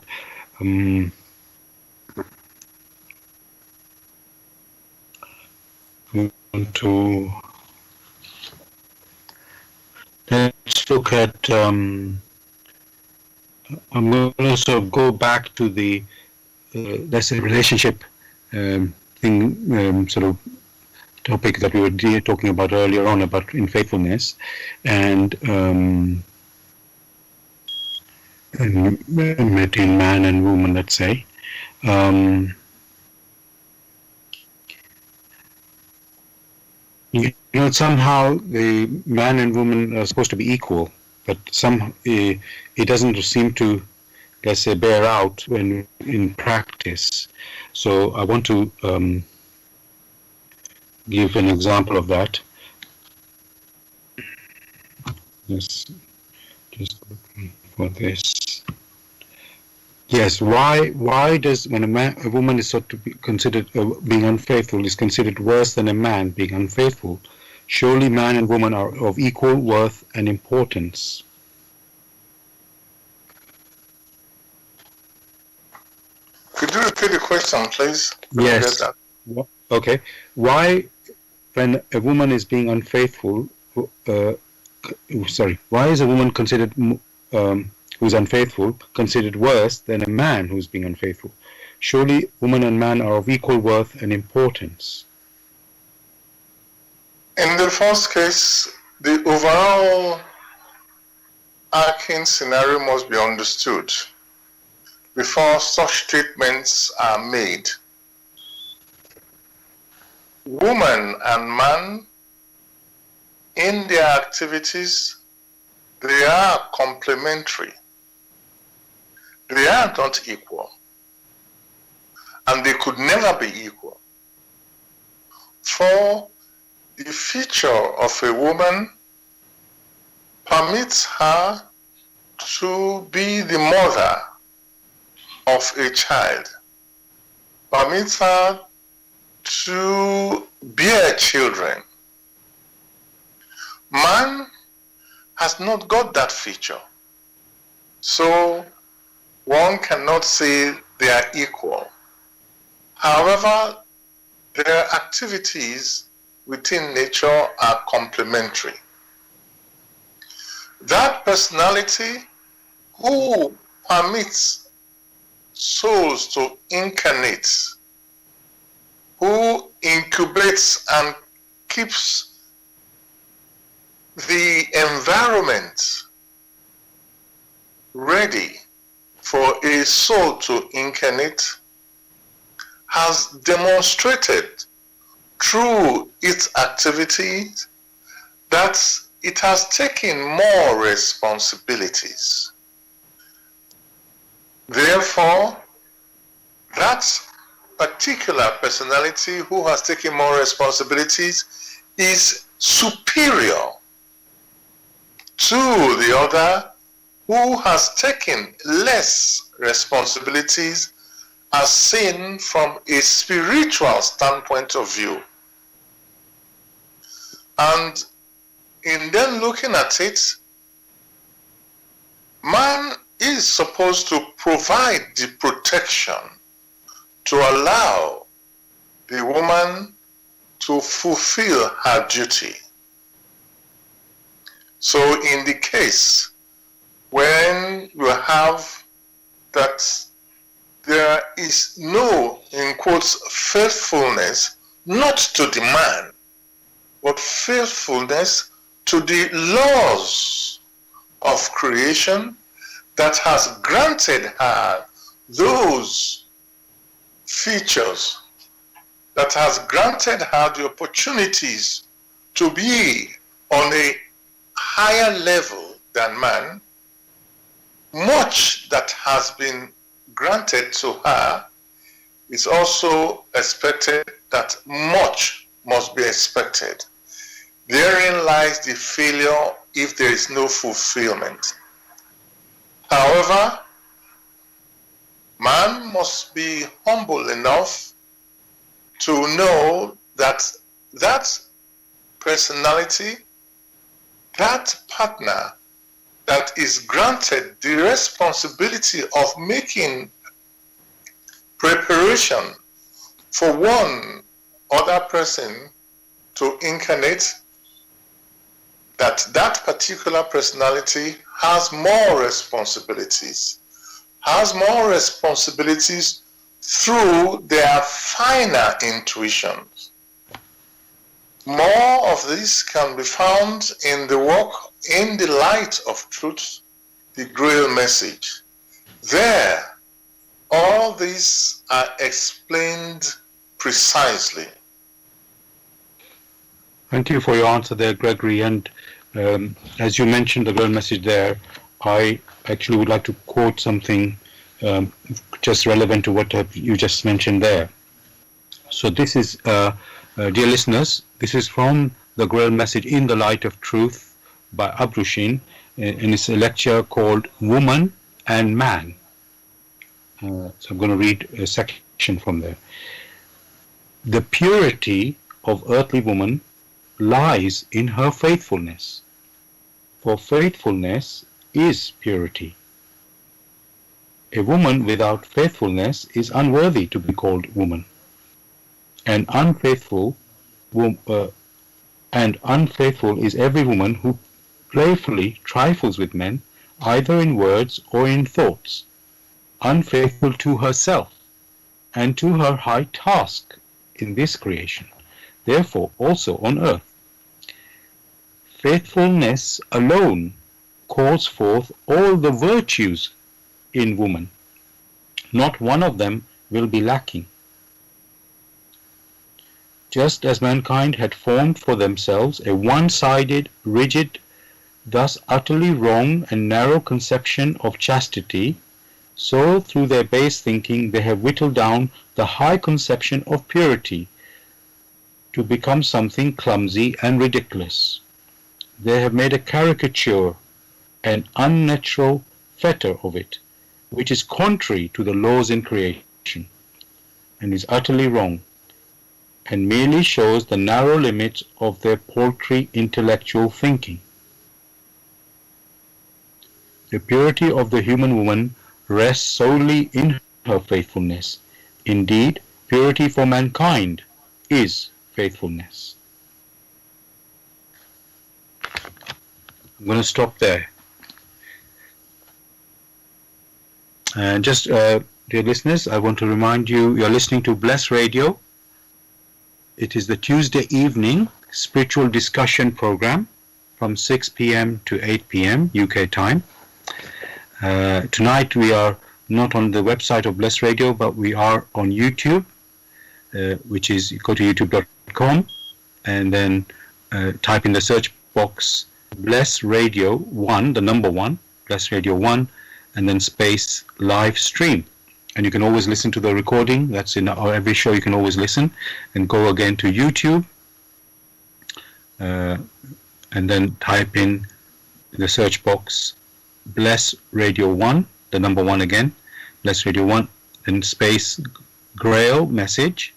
Let's look at. I'm going to also go back to the let's say relationship thing, sort of topic that we were talking about earlier on about unfaithfulness, and between man and woman, let's say. Somehow the man and woman are supposed to be equal, but it doesn't seem to, let's say, bear out when in practice. So I want to give an example of that. Just looking for this. Yes, why does when a woman is thought to be considered being unfaithful is considered worse than a man being unfaithful? Surely man and woman are of equal worth and importance. Could you repeat the question, please? Yes. Okay. Why, when a woman is being unfaithful, why is a woman considered who's unfaithful considered worse than a man who's being unfaithful? Surely woman and man are of equal worth and importance. In the first case, the overall arcing scenario must be understood before such statements are made. Woman and man, in their activities, they are complementary. They are not equal, and they could never be equal. For the feature of a woman permits her to be the mother of a child, permits her to bear children. Man has not got that feature. So one cannot say they are equal. However, their activities within nature are complementary. That personality who permits souls to incarnate, who incubates and keeps the environment ready for a soul to incarnate, has demonstrated through its activities that it has taken more responsibilities. Therefore, that particular personality who has taken more responsibilities is superior to the other who has taken less responsibilities as seen from a spiritual standpoint of view. And in then looking at it, man is supposed to provide the protection to allow the woman to fulfill her duty. So in the case when you have that there is no, in quotes, faithfulness, not to the man, but faithfulness to the laws of creation that has granted her those features, that has granted her the opportunities to be on a higher level than man. Much that has been granted to her is also expected that much must be expected. Therein lies the failure if there is no fulfillment. However, man must be humble enough to know that that personality, that partner that is granted the responsibility of making preparation for one other person to incarnate, that particular personality has more responsibilities through their finer intuitions. More of this can be found in the work In the Light of Truth, the Grail message. There, all these are explained precisely. Thank you for your answer there, Gregory. And as you mentioned the Grail message there, I actually would like to quote something just relevant to what you just mentioned there. So this is, dear listeners, this is from the Grail message In the Light of Truth by Abrushin in his lecture called Woman and Man. So I'm going to read a section from there. The purity of earthly woman lies in her faithfulness, for faithfulness is purity. A woman without faithfulness is unworthy to be called woman, and unfaithful is every woman who playfully trifles with men, either in words or in thoughts, unfaithful to herself and to her high task in this creation, therefore also on earth. Faithfulness alone calls forth all the virtues in woman. Not one of them will be lacking. Just as mankind had formed for themselves a one-sided, rigid, thus utterly wrong and narrow conception of chastity, so through their base thinking they have whittled down the high conception of purity to become something clumsy and ridiculous. They have made a caricature, an unnatural fetter of it, which is contrary to the laws in creation, and is utterly wrong, and merely shows the narrow limits of their paltry intellectual thinking. The purity of the human woman rests solely in her faithfulness. Indeed, purity for mankind is faithfulness. I'm going to stop there. And just, dear listeners, I want to remind you, you're listening to Bless Radio. It is the Tuesday evening spiritual discussion program from 6 p.m. to 8 p.m. UK time. Tonight we are not on the website of Bless Radio, but we are on YouTube, which is, you go to youtube.com and then type in the search box Blessradio1, the number 1, Blessradio1, and then space live stream. And you can always listen to the recording. That's in every show. You can always listen and go again to YouTube and then type in the search box Bless Radio 1, the number 1 again, Bless Radio 1, then space Grail message,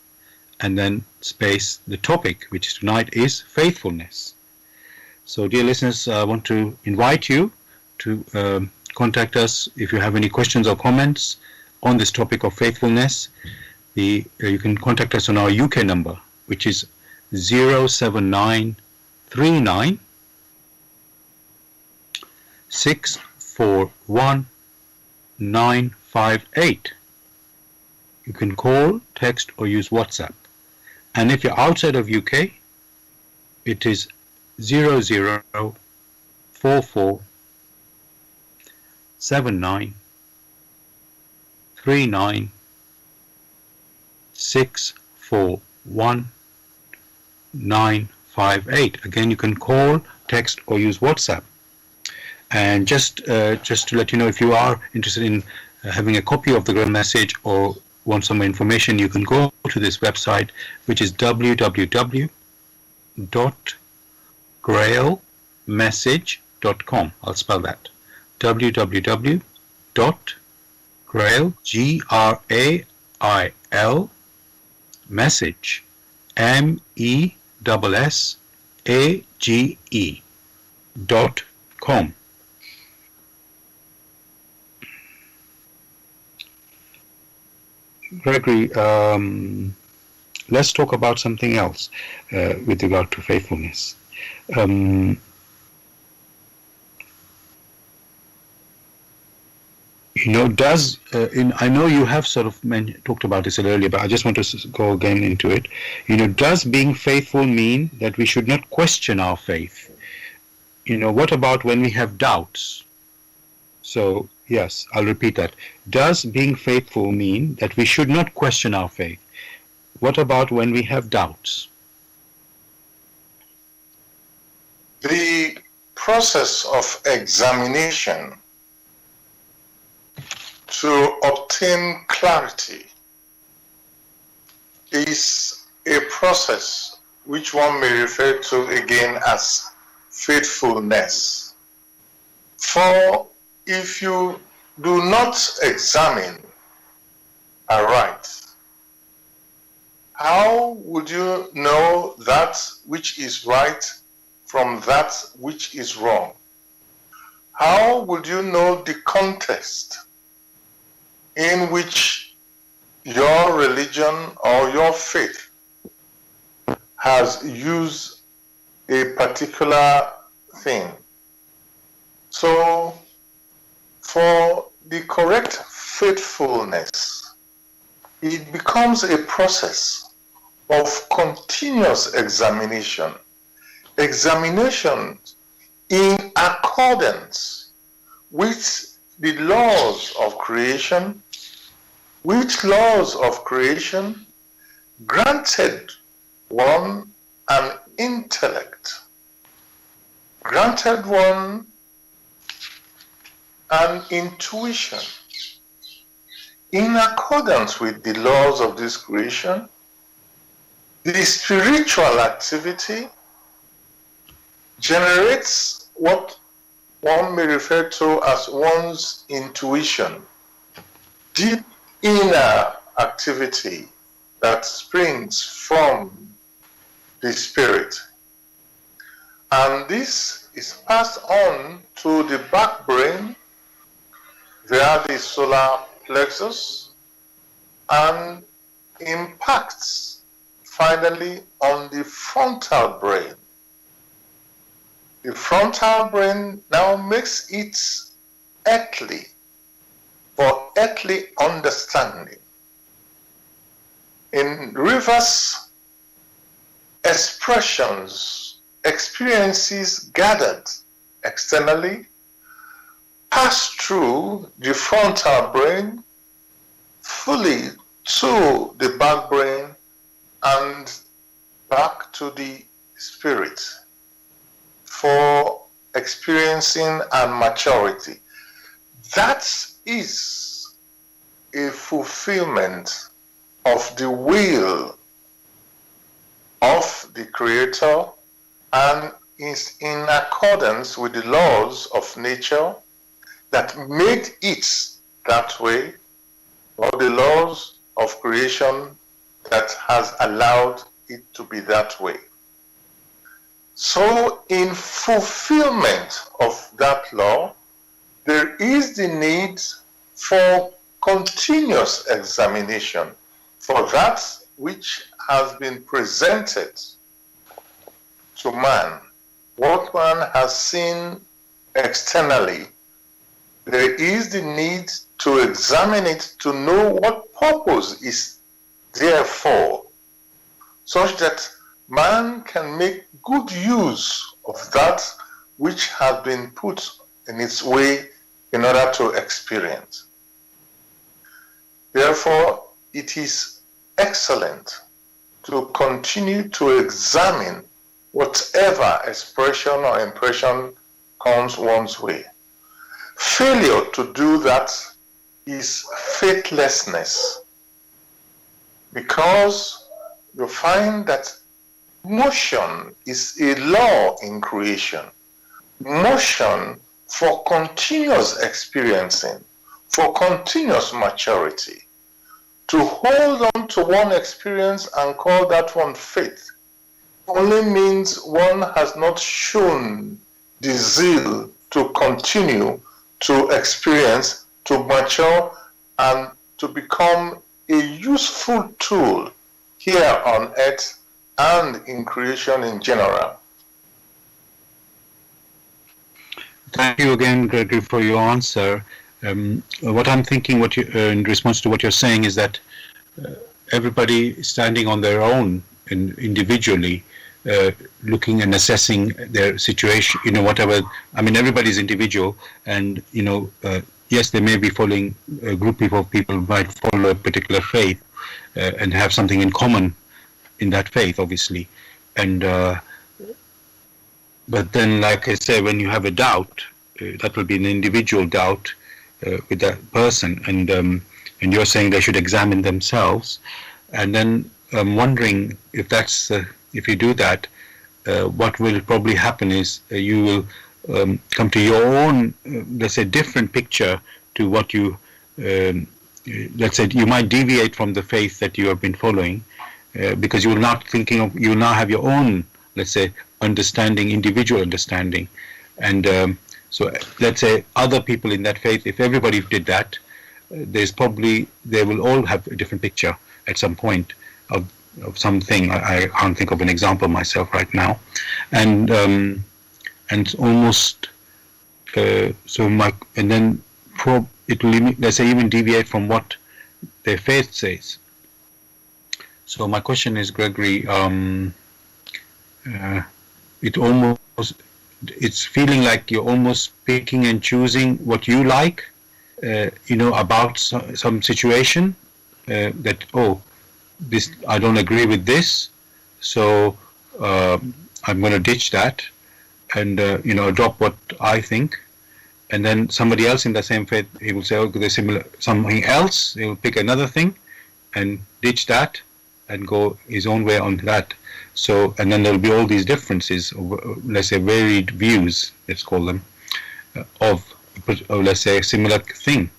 and then space the topic, which tonight is faithfulness. So, dear listeners, I want to invite you to contact us if you have any questions or comments on this topic of faithfulness. You can contact us on our UK number, which is 07939 641 958. You can call, text, or use WhatsApp. And if you're outside of UK, it is 0044 79 39 641 958. Again, you can call, text, or use WhatsApp. And just to let you know, if you are interested in having a copy of the Grail message or want some information, you can go to this website, which is www.blessradio1.com. grailmessage.com. I'll spell that. www.grail, Grail, message, MESSAGE.com. Gregory, let's talk about something else with regard to faithfulness. I know you have sort of talked about this earlier, but I just want to go again into it. Does being faithful mean that we should not question our faith? What about when we have doubts? So, yes, I'll repeat that. Does being faithful mean that we should not question our faith? What about when we have doubts? The process of examination to obtain clarity is a process which one may refer to again as faithfulness. For if you do not examine aright, how would you know that which is right from that which is wrong? How would you know the context in which your religion or your faith has used a particular thing? So, for the correct faithfulness, it becomes a process of continuous examination. Examination in accordance with the laws of creation, which laws of creation granted one an intellect, granted one an intuition. In accordance with the laws of this creation, the spiritual activity generates what one may refer to as one's intuition, deep inner activity that springs from the spirit. And this is passed on to the back brain via the solar plexus and impacts finally on the frontal brain. The frontal brain now makes it earthly, for earthly understanding. In reverse expressions, experiences gathered externally pass through the frontal brain fully to the back brain and back to the spirit for experiencing and maturity. That is a fulfillment of the will of the Creator and is in accordance with the laws of nature that made it that way, or the laws of creation that has allowed it to be that way. So in fulfillment of that law, there is the need for continuous examination for that which has been presented to man, what man has seen externally. There is the need to examine it to know what purpose is there for, such that man can make good use of that which has been put in its way in order to experience. Therefore, it is excellent to continue to examine whatever expression or impression comes one's way. Failure to do that is faithlessness, because you find that motion is a law in creation. Motion for continuous experiencing, for continuous maturity. To hold on to one experience and call that one faith only means one has not shown the zeal to continue to experience, to mature, and to become a useful tool here on earth and in creation in general. Thank you again, Gregory, for your answer. What I'm thinking, in response to what you're saying, is that everybody standing on their own and individually, looking and assessing their situation, whatever. I mean, everybody's individual, and yes, they may be following a group of people might follow a particular faith and have something in common in that faith, obviously, and but then, like I say, when you have a doubt, that will be an individual doubt with that person, and you're saying they should examine themselves, and then I'm wondering if if you do that, what will probably happen is you will come to your own, let's say, different picture to what you, let's say, you might deviate from the faith that you have been following, because you will now have your own, let's say, understanding, individual understanding, and so let's say other people in that faith, if everybody did that, they will all have a different picture at some point of something. I can't think of an example myself right now, and almost and then it will, let's say, even deviate from what their faith says. So my question is, Gregory, it's feeling like you're almost picking and choosing what you like, about some situation, that, this, I don't agree with this, so I'm going to ditch that and adopt what I think, and then somebody else in the same faith, he will say, there's something else, he will pick another thing and ditch that and go his own way on that. So, and then there'll be all these differences, let's say, varied views, let's call them, of let's say, a similar thing,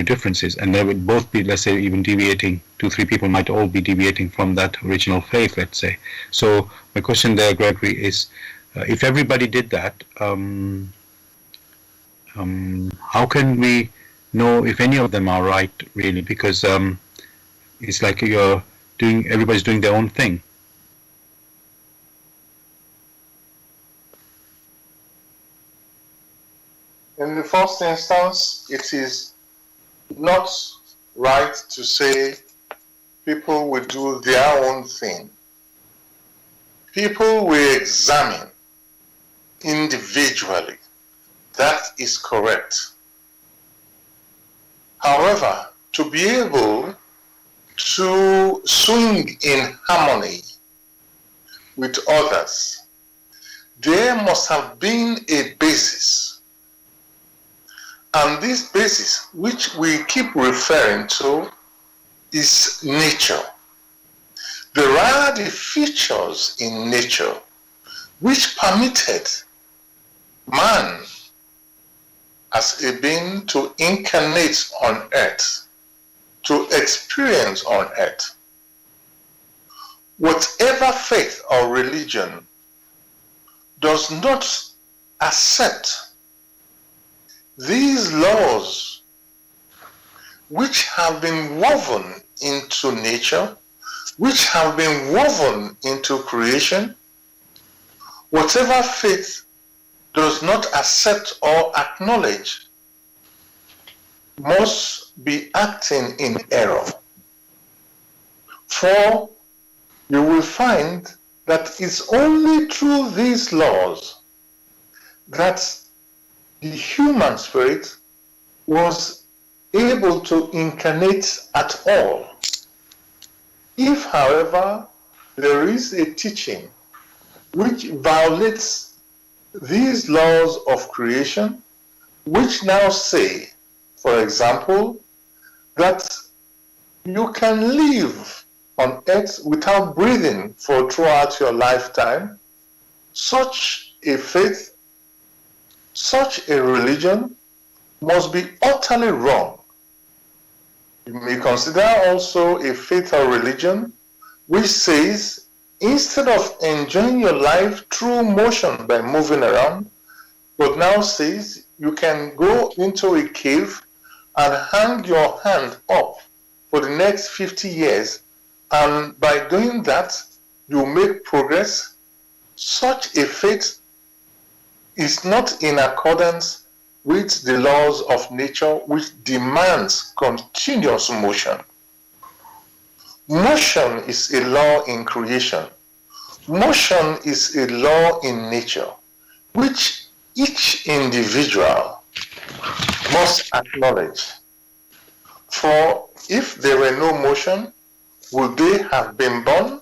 differences, and they would both be, let's say, even deviating. 2-3 people might all be deviating from that original faith, let's say. So my question there, Gregory, is, if everybody did that, how can we know if any of them are right, really? Because it's like everybody's doing their own thing. In the first instance, it is not right to say people will do their own thing. People will examine individually. That is correct. However, to be able to swing in harmony with others, there must have been a basis. And this basis, which we keep referring to, is nature. There are the features in nature which permitted man as a being to incarnate on earth, to experience on earth. Whatever faith or religion does not accept these laws which have been woven into nature, which have been woven into creation, whatever faith does not accept or acknowledge must be acting in error. For you will find that it's only through these laws that the human spirit was able to incarnate at all. If, however, there is a teaching which violates these laws of creation, which now say, for example, that you can live on earth without breathing for throughout your lifetime, such a faith, such a religion must be utterly wrong. You may consider also a faith or religion which says instead of enjoying your life through motion by moving around, but now says you can go into a cave and hang your hand up for the next 50 years, and by doing that, you make progress. Such a faith is not in accordance with the laws of nature, which demands continuous motion. Motion is a law in creation. Motion is a law in nature, which each individual must acknowledge. For if there were no motion, would they have been born?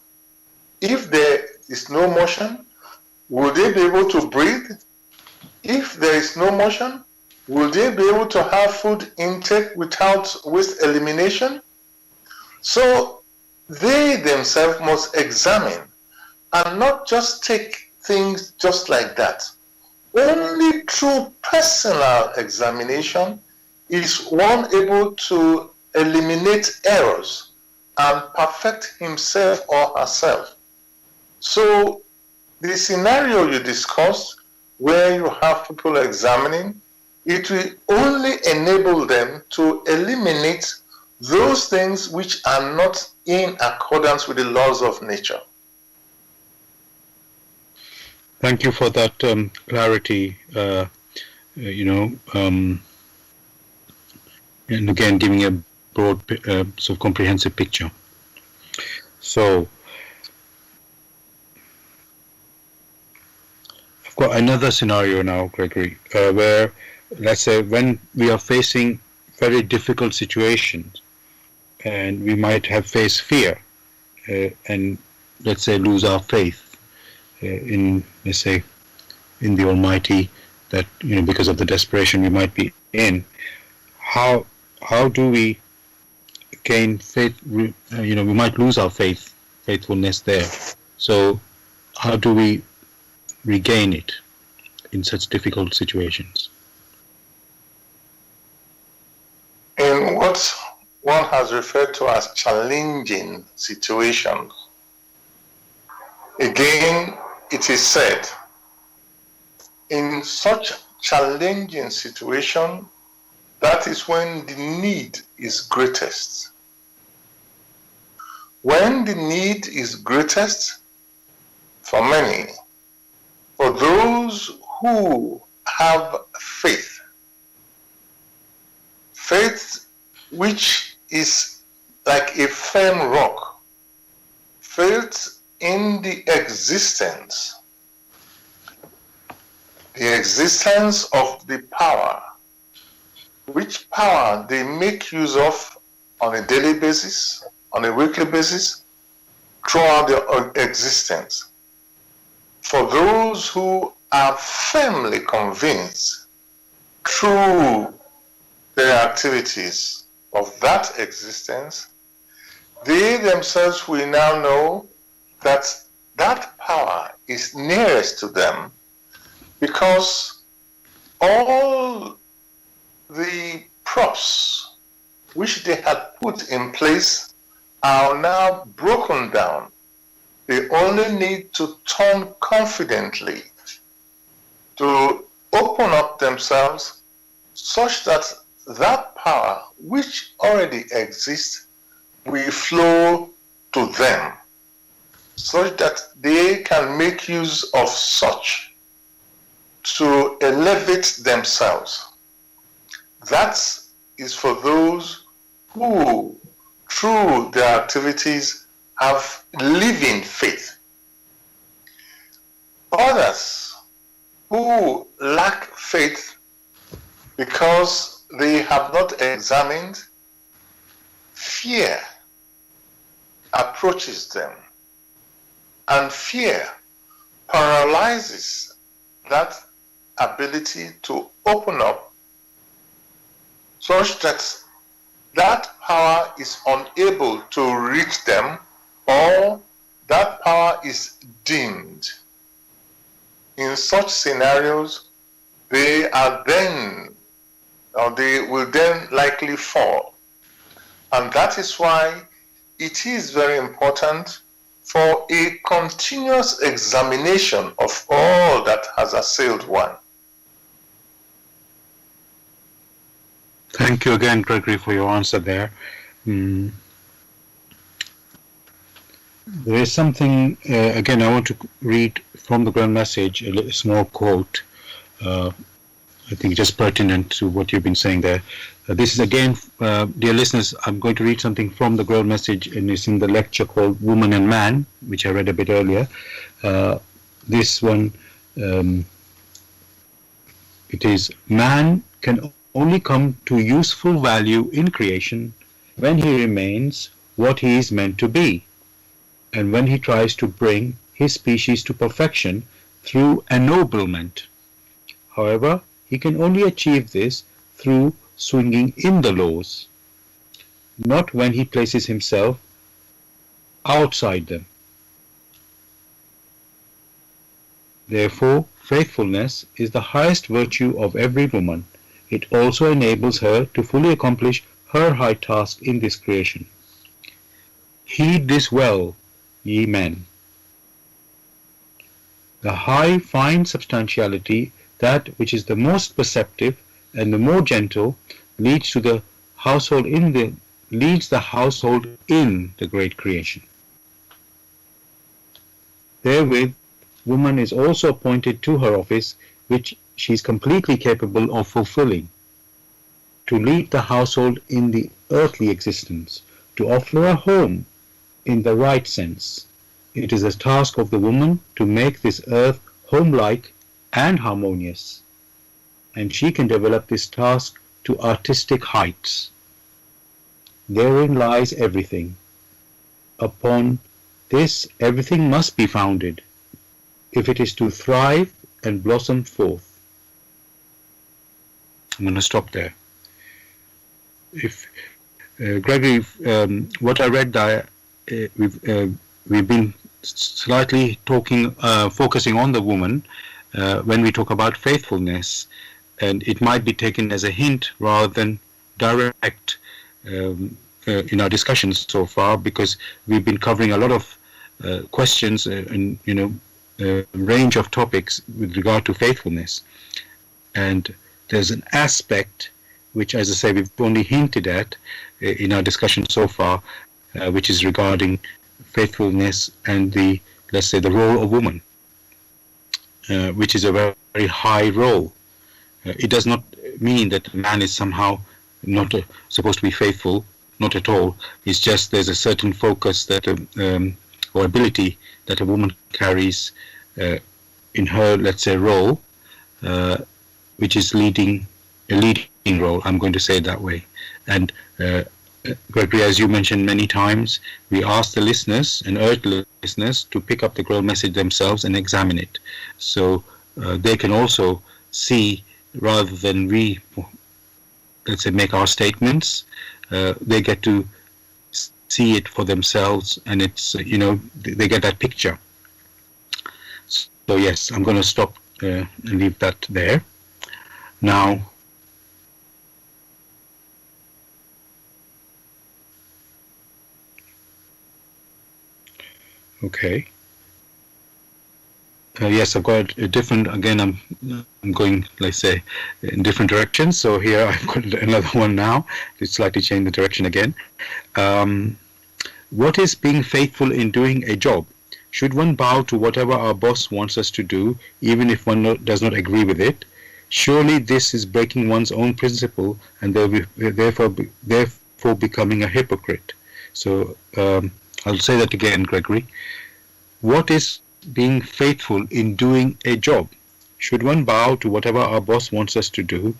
If there is no motion, will they be able to breathe? If there is no motion, will they be able to have food intake without waste elimination? So they themselves must examine and not just take things just like that. Only through personal examination is one able to eliminate errors and perfect himself or herself. So the scenario you discussed, where you have people examining, it will only enable them to eliminate those things which are not in accordance with the laws of nature. Thank you for that clarity, and again giving a broad, sort of comprehensive picture. So, I've got another scenario now, Gregory, where, let's say, when we are facing very difficult situations, and we might have faced fear, and let's say lose our faith in, let's say, in the Almighty, that because of the desperation we might be in. How do we gain faith? We might lose our faithfulness there. So how do we regain it in such difficult situations? In what one has referred to as challenging situations, again, it is said, in such challenging situation, that is when the need is greatest. When the need is greatest, for many, for those who have faith, faith which is like a firm rock, faith in the existence of the power, which power they make use of on a daily basis, on a weekly basis, throughout their existence. For those who are firmly convinced through their activities of that existence, they themselves will now know that that power is nearest to them, because all the props which they had put in place are now broken down. They only need to turn confidently to open up themselves such that that power which already exists will flow to them, such that they can make use of such to elevate themselves. That is for those who, through their activities, have living faith. Others who lack faith because they have not examined, fear approaches them, and fear paralyzes that ability to open up, such that that power is unable to reach them or that power is dimmed. In such scenarios, they will then likely fall. And that is why it is very important for a continuous examination of all that has assailed one. Thank you again, Gregory, for your answer there. There is something, again, I want to read from the Grail message, a small quote, I think just pertinent to what you've been saying there. This is again, dear listeners, I'm going to read something from the Grail message, and it's in the lecture called Woman and Man, which I read a bit earlier. This one, it is, man can only come to useful value in creation when he remains what he is meant to be, and when he tries to bring his species to perfection through ennoblement. However, he can only achieve this through swinging in the laws, not when he places himself outside them. Therefore, faithfulness is the highest virtue of every woman. It also enables her to fully accomplish her high task in this creation. Heed this well, ye men. The high, fine substantiality, that which is the most perceptive and the more gentle, leads the household in the great creation. Therewith, woman is also appointed to her office, which she is completely capable of fulfilling, to lead the household in the earthly existence, to offer a home in the right sense. It is a task of the woman to make this earth home-like and harmonious, and she can develop this task to artistic heights. Therein lies everything. Upon this everything must be founded, if it is to thrive and blossom forth. I'm going to stop there. If Gregory, what I read there, we've been slightly focusing on the woman when we talk about faithfulness, and it might be taken as a hint rather than direct in our discussions so far, because we've been covering a lot of questions and range of topics with regard to faithfulness, and there's an aspect which, as I say, we've only hinted at in our discussion so far, which is regarding faithfulness and the role of woman, which is a very, very high role. It does not mean that man is somehow not supposed to be faithful, not at all. It's just there's a certain focus that or ability that a woman carries in her, role, which is a leading role. I'm going to say it that way. And Gregory, as you mentioned many times, we ask the listeners and urge the listeners to pick up the Grail message themselves and examine it, so they can also see, rather than we, make our statements, they get to see it for themselves, and it's, they get that picture. So yes, I'm going to stop and leave that there. Now, okay. Yes, I've got a different, again, I'm going, in different directions. So here I've got another one now. It's slightly change the direction again. What is being faithful in doing a job? Should one bow to whatever our boss wants us to do, even if one does not agree with it? Surely this is breaking one's own principle, and therefore becoming a hypocrite. So I'll say that again, Gregory. What is being faithful in doing a job? Should one bow to whatever our boss wants us to do,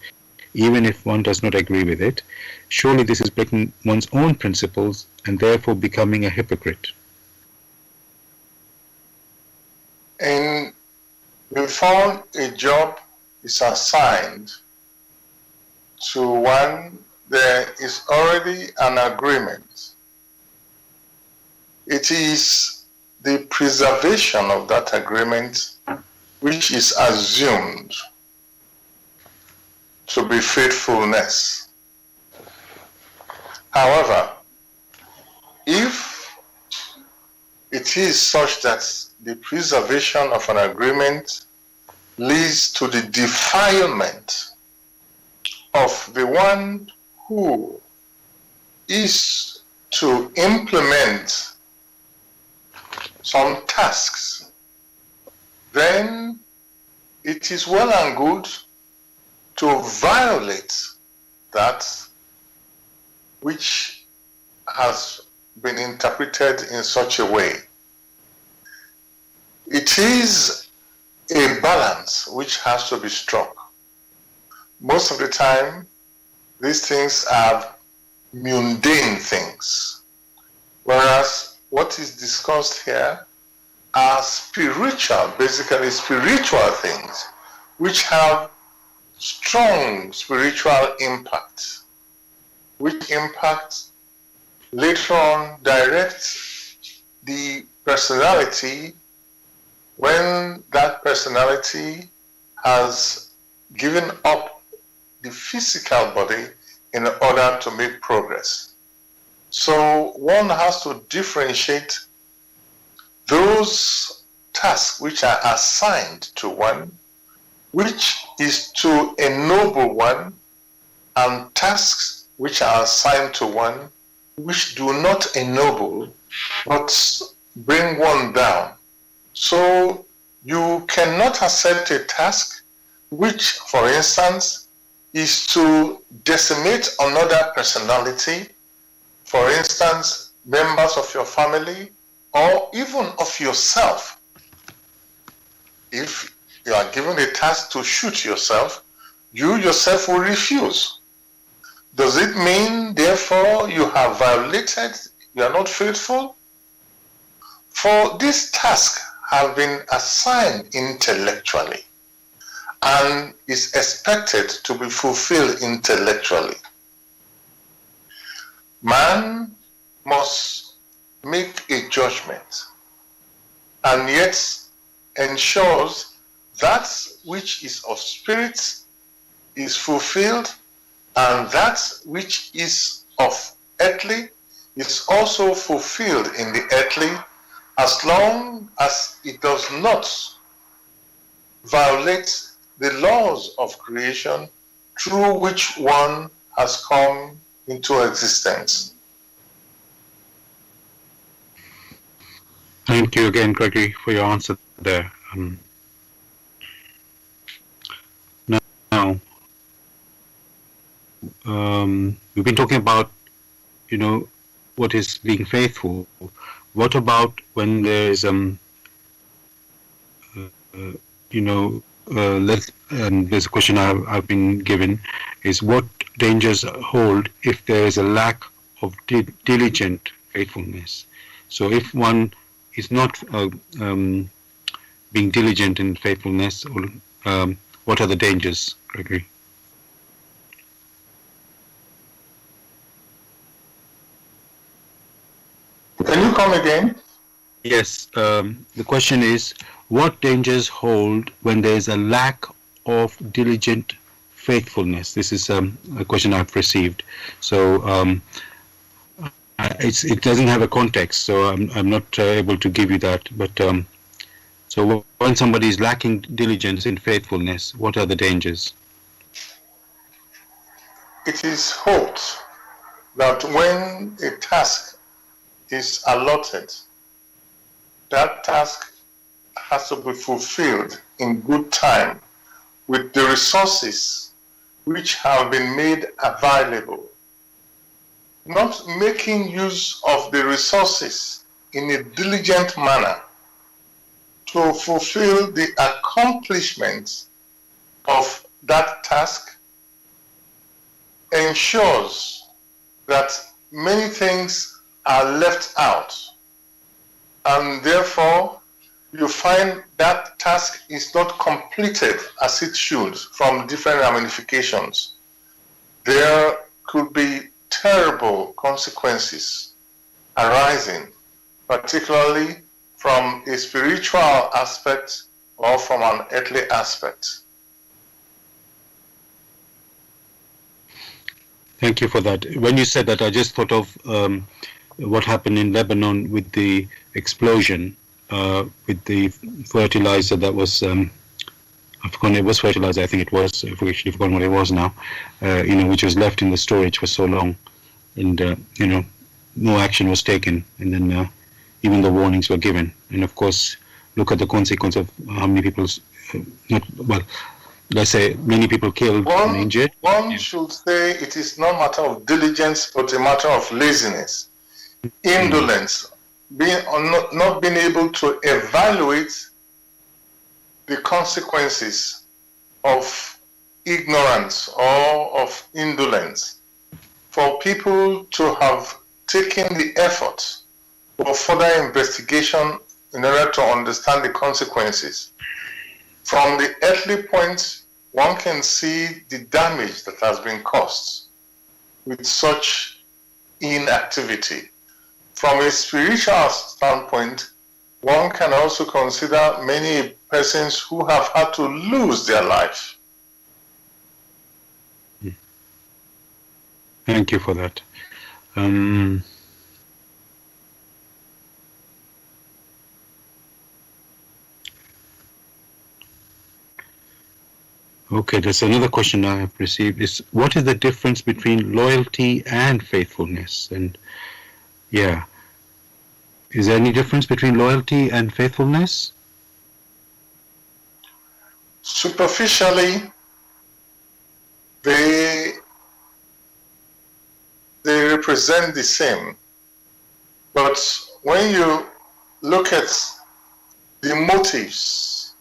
even if one does not agree with it? Surely this is breaking one's own principles and therefore becoming a hypocrite. And before a job is assigned to one, there is already an agreement. It is the preservation of that agreement which is assumed to be faithfulness. However, if it is such that the preservation of an agreement leads to the defilement of the one who is to implement some tasks, then it is well and good to violate that which has been interpreted in such a way. It is a balance which has to be struck. Most of the time, these things are mundane things, whereas what is discussed here are spiritual, basically spiritual things, which have strong spiritual impact, which impact later on direct the personality when that personality has given up the physical body in order to make progress. So one has to differentiate those tasks which are assigned to one, which is to ennoble one, and tasks which are assigned to one, which do not ennoble, but bring one down. So you cannot accept a task which, for instance, is to decimate another personality, for instance, members of your family, or even of yourself. If you are given a task to shoot yourself, you yourself will refuse. Does it mean, therefore, you have violated, you are not faithful? For this task have been assigned intellectually and is expected to be fulfilled intellectually. Man must make a judgment and yet ensures that which is of spirit is fulfilled, and that which is of earthly is also fulfilled in the earthly, as long as it does not violate the laws of creation through which one has come into existence. Thank you again, Gregory, for your answer there. Now, we've been talking about, what is being faithful. What about when there's, there's a question I've been given, is what dangers hold if there is a lack of diligent faithfulness? So if one is not being diligent in faithfulness, what are the dangers, Gregory? Can you come again? Yes, the question is, what dangers hold when there is a lack of diligent faithfulness? This is a question I've received. So it doesn't have a context, so I'm not able to give you that. But so when somebody is lacking diligence in faithfulness, what are the dangers? It is hoped that when a task is allotted, that task has to be fulfilled in good time with the resources which have been made available. Not making use of the resources in a diligent manner to fulfill the accomplishment of that task ensures that many things are left out, and therefore you find that task is not completed as it should from different ramifications. There could be terrible consequences arising particularly from a spiritual aspect or from an earthly aspect. Thank you for that. When you said that, I just thought of what happened in Lebanon with the explosion, with the fertilizer that was, I've forgotten, it was fertilizer, I think it was, I've actually forgotten what it was now, which was left in the storage for so long, and, no action was taken, and then even the warnings were given. And of course, look at the consequence of how many people's, let's say many people killed and injured. One should say it is not a matter of diligence, but a matter of laziness, indolence, not being able to evaluate the consequences of ignorance or of indolence. For people to have taken the effort for further investigation in order to understand the consequences. From the earthly point, one can see the damage that has been caused with such inactivity. From a spiritual standpoint, one can also consider many persons who have had to lose their life. Thank you for that. Okay, there's another question I have received is, what is the difference between loyalty and faithfulness? And yeah, is there any difference between loyalty and faithfulness? Superficially, they represent the same. But when you look at the motives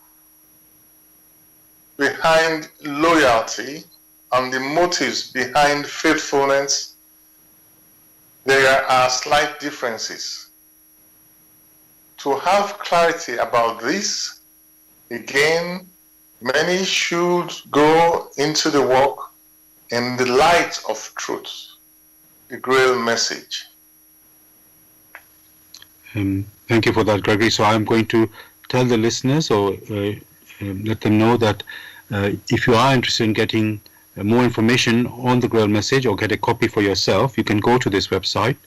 behind loyalty and the motives behind faithfulness, there are slight differences. To have clarity about this, again, many should go into the work in the light of truth, the Grail message. Thank you for that, Gregory. So I'm going to tell the listeners or let them know that if you are interested in getting more information on the Grail message or get a copy for yourself, you can go to this website,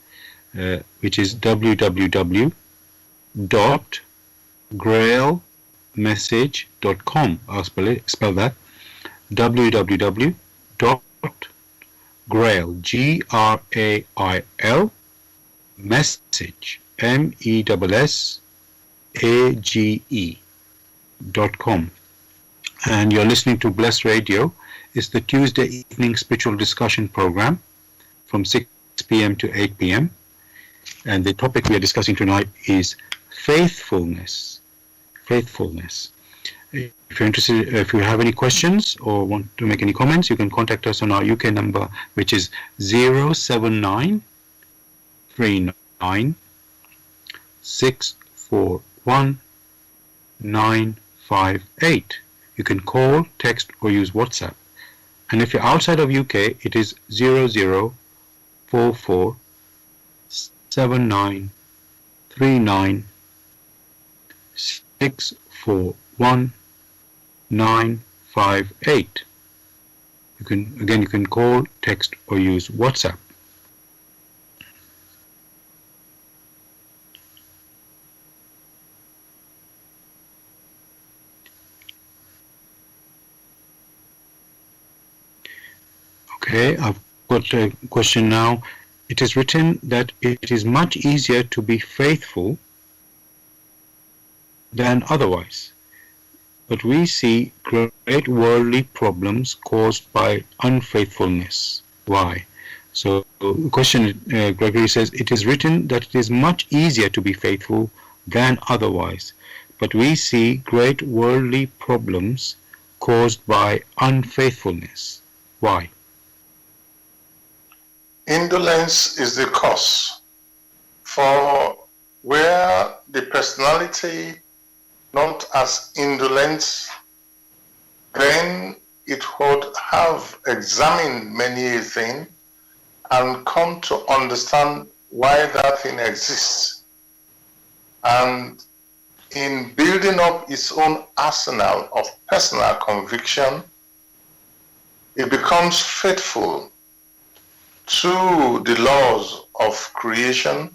which is www.grailmessage.com. I'll spell that. www.grail, Grail, message, MESSAGE.com. And you're listening to Bless Radio. It's the Tuesday evening spiritual discussion program from 6 p.m. to 8 p.m. And the topic we are discussing tonight is faithfulness. Faithfulness. If you're interested, if you have any questions or want to make any comments, you can contact us on our UK number, which is 07939 641 958. You can call, text, or use WhatsApp. And if you're outside of UK, it is 0044 7939 641 958. You can call, text, or use WhatsApp. Okay, I've got a question now. It is written that it is much easier to be faithful than otherwise, but we see great worldly problems caused by unfaithfulness. Why? So the question, Gregory says, it is written that it is much easier to be faithful than otherwise, but we see great worldly problems caused by unfaithfulness. Why? Indolence is the cause. For where the personality not as indolent, then it would have examined many a thing and come to understand why that thing exists. and in building up its own arsenal of personal conviction, it becomes faithful to the laws of creation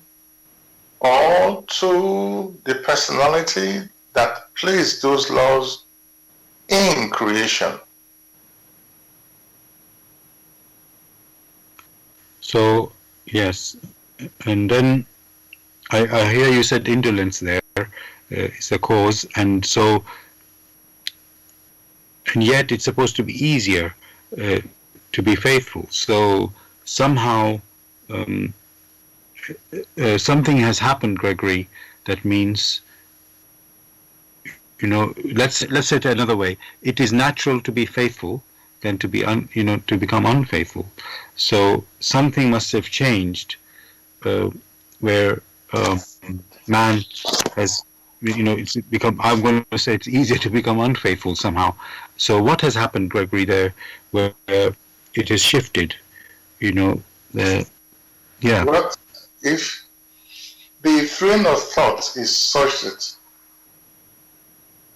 or to the personality that placed those laws in creation. So, yes, and then I hear you said indolence there is the cause, and so, and yet it's supposed to be easier to be faithful. So somehow something has happened, Gregory, that means, let's say it another way. It is natural to be faithful than to be to become unfaithful. So something must have changed where man has, it's become, I'm going to say it's easier to become unfaithful somehow. So what has happened, Gregory, there where it has shifted, yeah. Well, if the train of thought is such that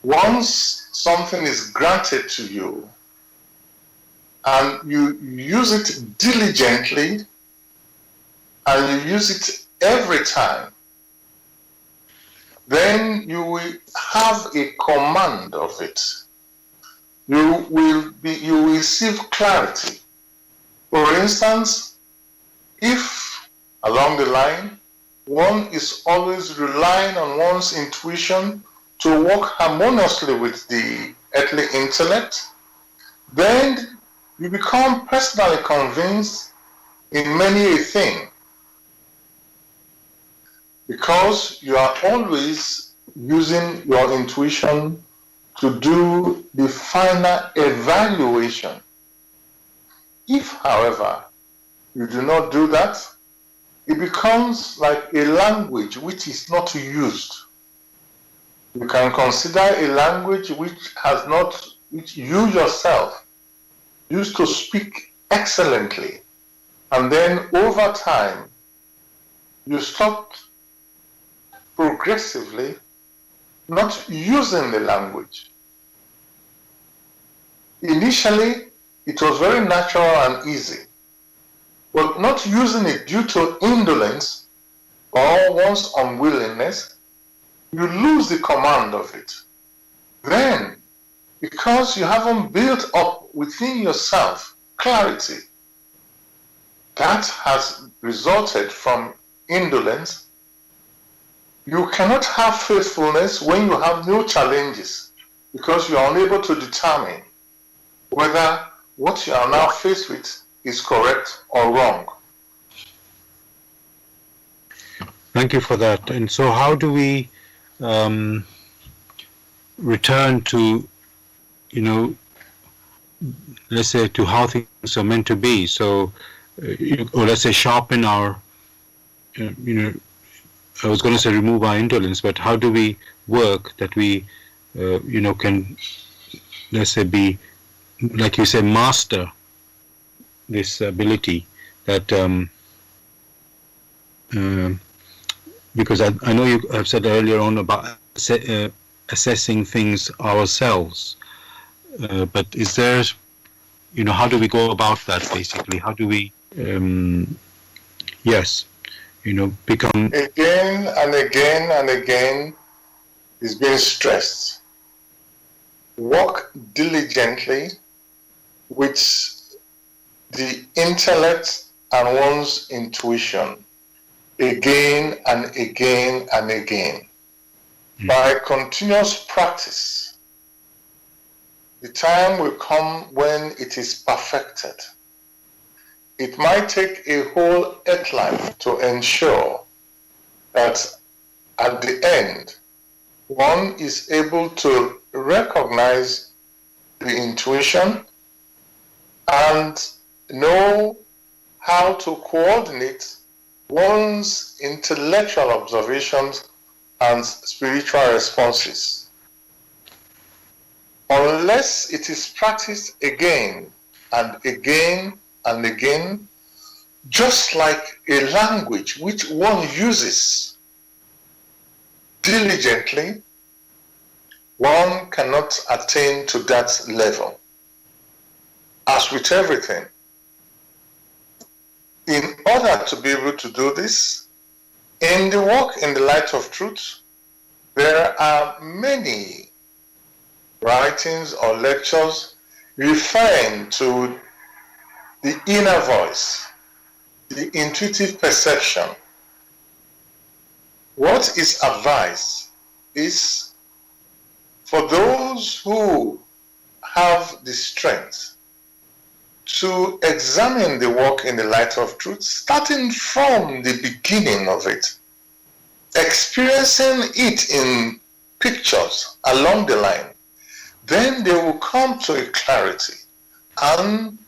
once something is granted to you and you use it diligently and you use it every time, then you will have a command of it. You will receive clarity. For instance, if along the line one is always relying on one's intuition to work harmoniously with the earthly intellect, then you become personally convinced in many a thing, because you are always using your intuition to do the final evaluation. If, however, you do not do that, it becomes like a language which is not used. You can consider a language which you yourself used to speak excellently, and then over time you stopped progressively not using the language. Initially, it was very natural and easy, but not using it due to indolence or one's unwillingness, you lose the command of it. Then, because you haven't built up within yourself clarity, that has resulted from indolence. You cannot have faithfulness when you have no challenges, because you are unable to determine whether what you are now faced with is correct or wrong. Thank you for that. And so how do we return to, let's say, to how things are meant to be? So, or let's say sharpen our, I was going to say remove our indolence, but how do we work that we, can, let's say, be, like you say, master this ability that, because I know you have said earlier on about assessing things ourselves, but is there, how do we go about that basically? How do we, become... Again and again and again is being stressed. Work diligently with the intellect and one's intuition again and again and again. By continuous practice, the time will come when it is perfected. It might take a whole earth life to ensure that at the end, one is able to recognize the intuition and know how to coordinate one's intellectual observations and spiritual responses. Unless it is practiced again and again and again, just like a language which one uses diligently, one cannot attain to that level. As with everything, in order to be able to do this, in the walk in the light of truth, there are many writings or lectures referring to the inner voice, the intuitive perception. What is advised is for those who have the strength to examine the walk in the light of truth, starting from the beginning of it, experiencing it in pictures along the line, then they will come to a clarity and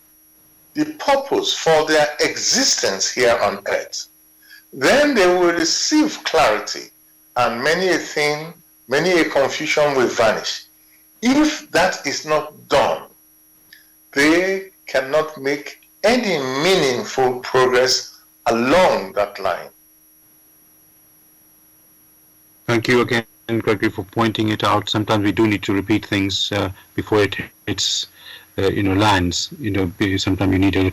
the purpose for their existence here on earth. Then they will receive clarity and many a thing, many a confusion will vanish. If that is not done, they cannot make any meaningful progress along that line. Thank you again, Gregory, for pointing it out. Sometimes we do need to repeat things before it's lands. Sometimes you need to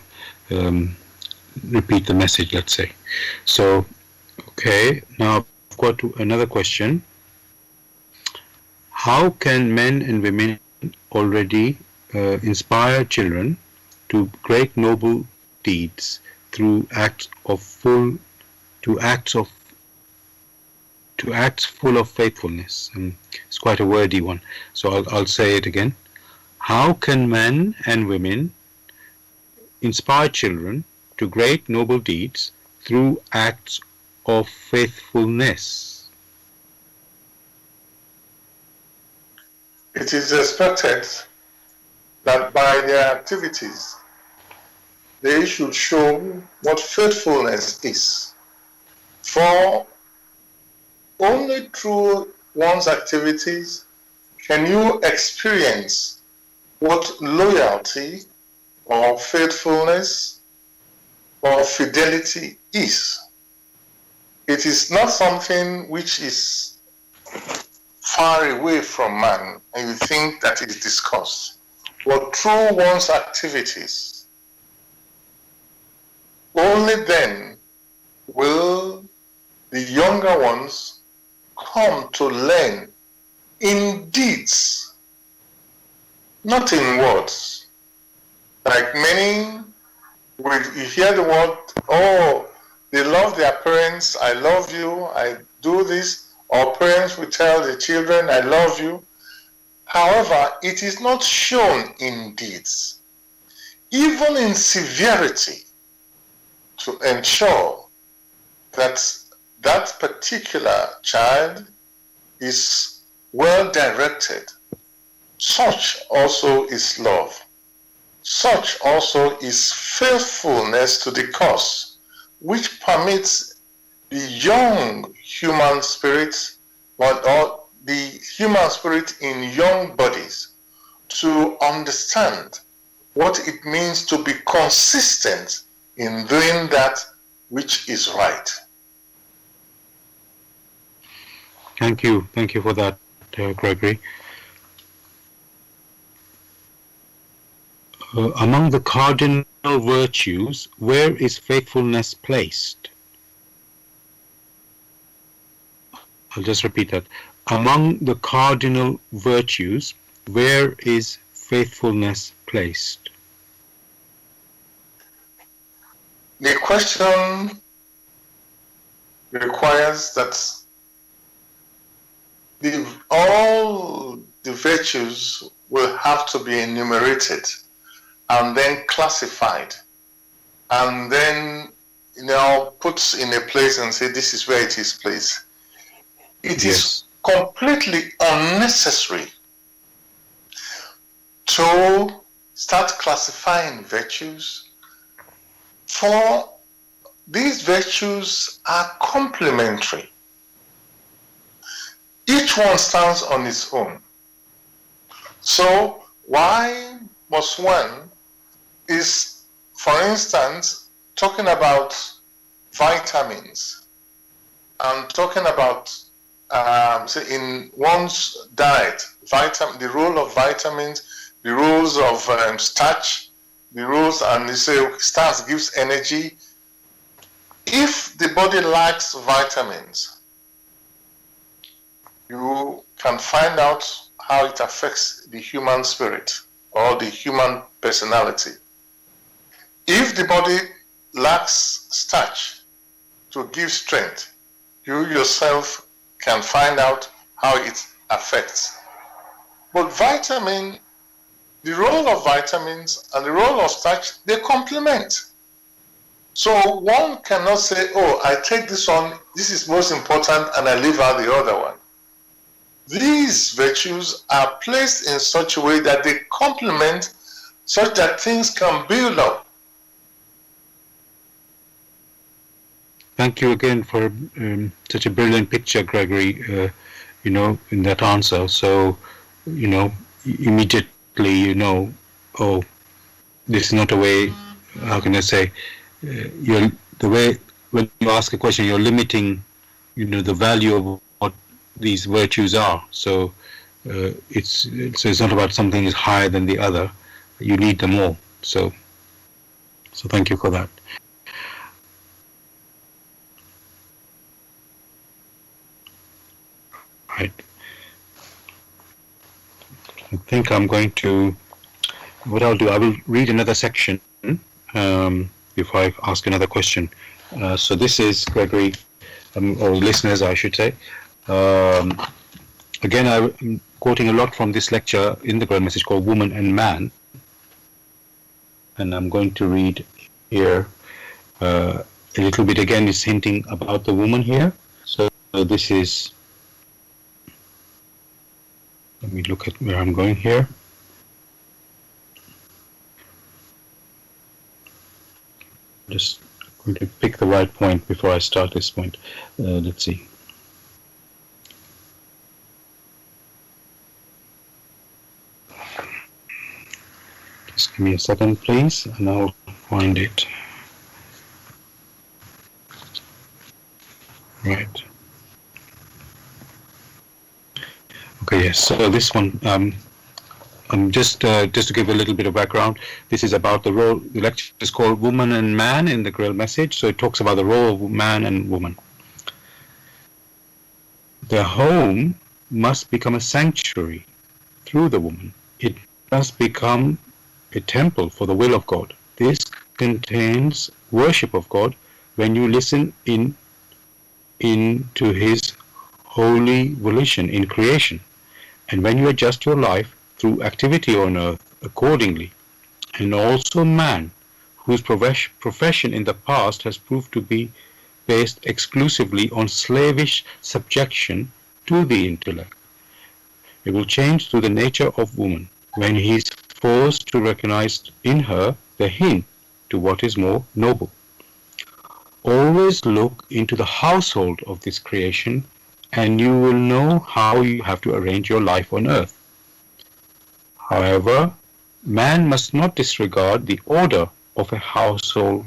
repeat the message, let's say. So, okay, now I've got another question. How can men and women already inspire children to great noble deeds through acts full of faithfulness? It's quite a wordy one, so I'll say it again. How can men and women inspire children to great noble deeds through acts of faithfulness? It is expected that by their activities they should show what faithfulness is. For only through one's activities can you experience what loyalty or faithfulness or fidelity is. It is not something which is far away from man and you think that is discussed. But through one's activities, only then will the younger ones come to learn in deeds, not in words. Like many, you hear the word, oh, they love their parents, I love you, I do this, or parents will tell the children, I love you. However, it is not shown in deeds, even in severity, to ensure that that particular child is well directed. Such also is love. Such also is faithfulness to the cause, which permits the young human spirit, or the human spirit in young bodies, to understand what it means to be consistent in doing that which is right. Thank you for that, Gregory. Among the cardinal virtues, where is faithfulness placed? I'll just repeat that. Among the cardinal virtues, where is faithfulness placed? The question requires that all the virtues will have to be enumerated and then classified and then put in a place and say this is where it is placed. It is completely unnecessary to start classifying virtues, for these virtues are complementary. Each one stands on its own. So why must one is, for instance, talking about vitamins and talking about say in one's diet, the role of vitamins, the roles of starch, the roles, and they say starch gives energy. If the body lacks vitamins, you can find out how it affects the human spirit or the human personality. If the body lacks starch to give strength, you yourself can find out how it affects. But the role of vitamins and the role of starch, they complement. So one cannot say, oh, I take this one, this is most important, and I leave out the other one. These virtues are placed in such a way that they complement such that things can build up. Thank you again for such a brilliant picture, Gregory, in that answer. So, immediately, oh, this is not a way, how can I say, the way when you ask a question, you're limiting, the value of what these virtues are. So it's not about something is higher than the other. You need them all. So thank you for that. Right. I think I'm going to. What I'll do, I will read another section before I ask another question. So this is Gregory, or listeners, I should say. Again, I'm quoting a lot from this lecture in the Grail message called Woman and Man. And I'm going to read here a little bit. Again, it's hinting about the woman here. So this is, let me look at where I'm going here. Just going to pick the right point before I start this point. Let's see. Just give me a second, please, and I'll find it. Right. Okay, yes. So this one, just to give a little bit of background, this is about the role. The lecture is called Woman and Man in the Grail message. So it talks about the role of man and woman. The home must become a sanctuary through the woman. It must become a temple for the will of God. This contains worship of God when you listen into His holy volition in creation, and when you adjust your life through activity on earth accordingly. And also man, whose profession in the past has proved to be based exclusively on slavish subjection to the intellect. It will change through the nature of woman, when he is forced to recognize in her the hint to what is more noble. Always look into the household of this creation, and you will know how you have to arrange your life on earth. However, man must not disregard the order of a household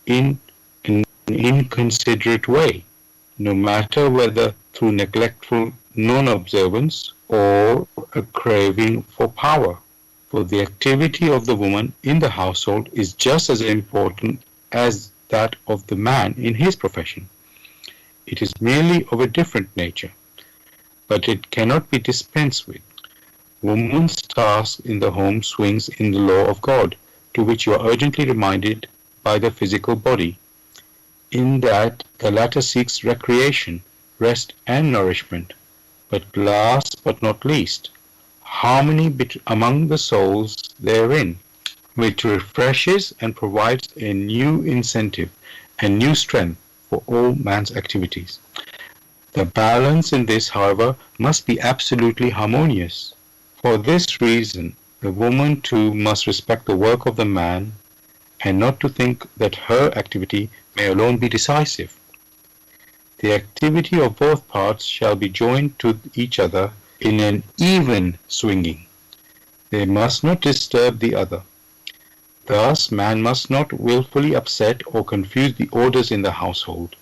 in an inconsiderate way, no matter whether through neglectful non-observance or a craving for power. For the activity of the woman in the household is just as important as that of the man in his profession. It is merely of a different nature, but it cannot be dispensed with. Woman's task in the home swings in the law of God, to which you are urgently reminded by the physical body, in that the latter seeks recreation, rest and nourishment, but last but not least, harmony among the souls therein, which refreshes and provides a new incentive and new strength for all man's activities. The balance in this, however, must be absolutely harmonious. For this reason, the woman too must respect the work of the man, and not to think that her activity may alone be decisive. The activity of both parts shall be joined to each other in an even swinging. They must not disturb the other. Thus, man must not willfully upset or confuse the orders in the household,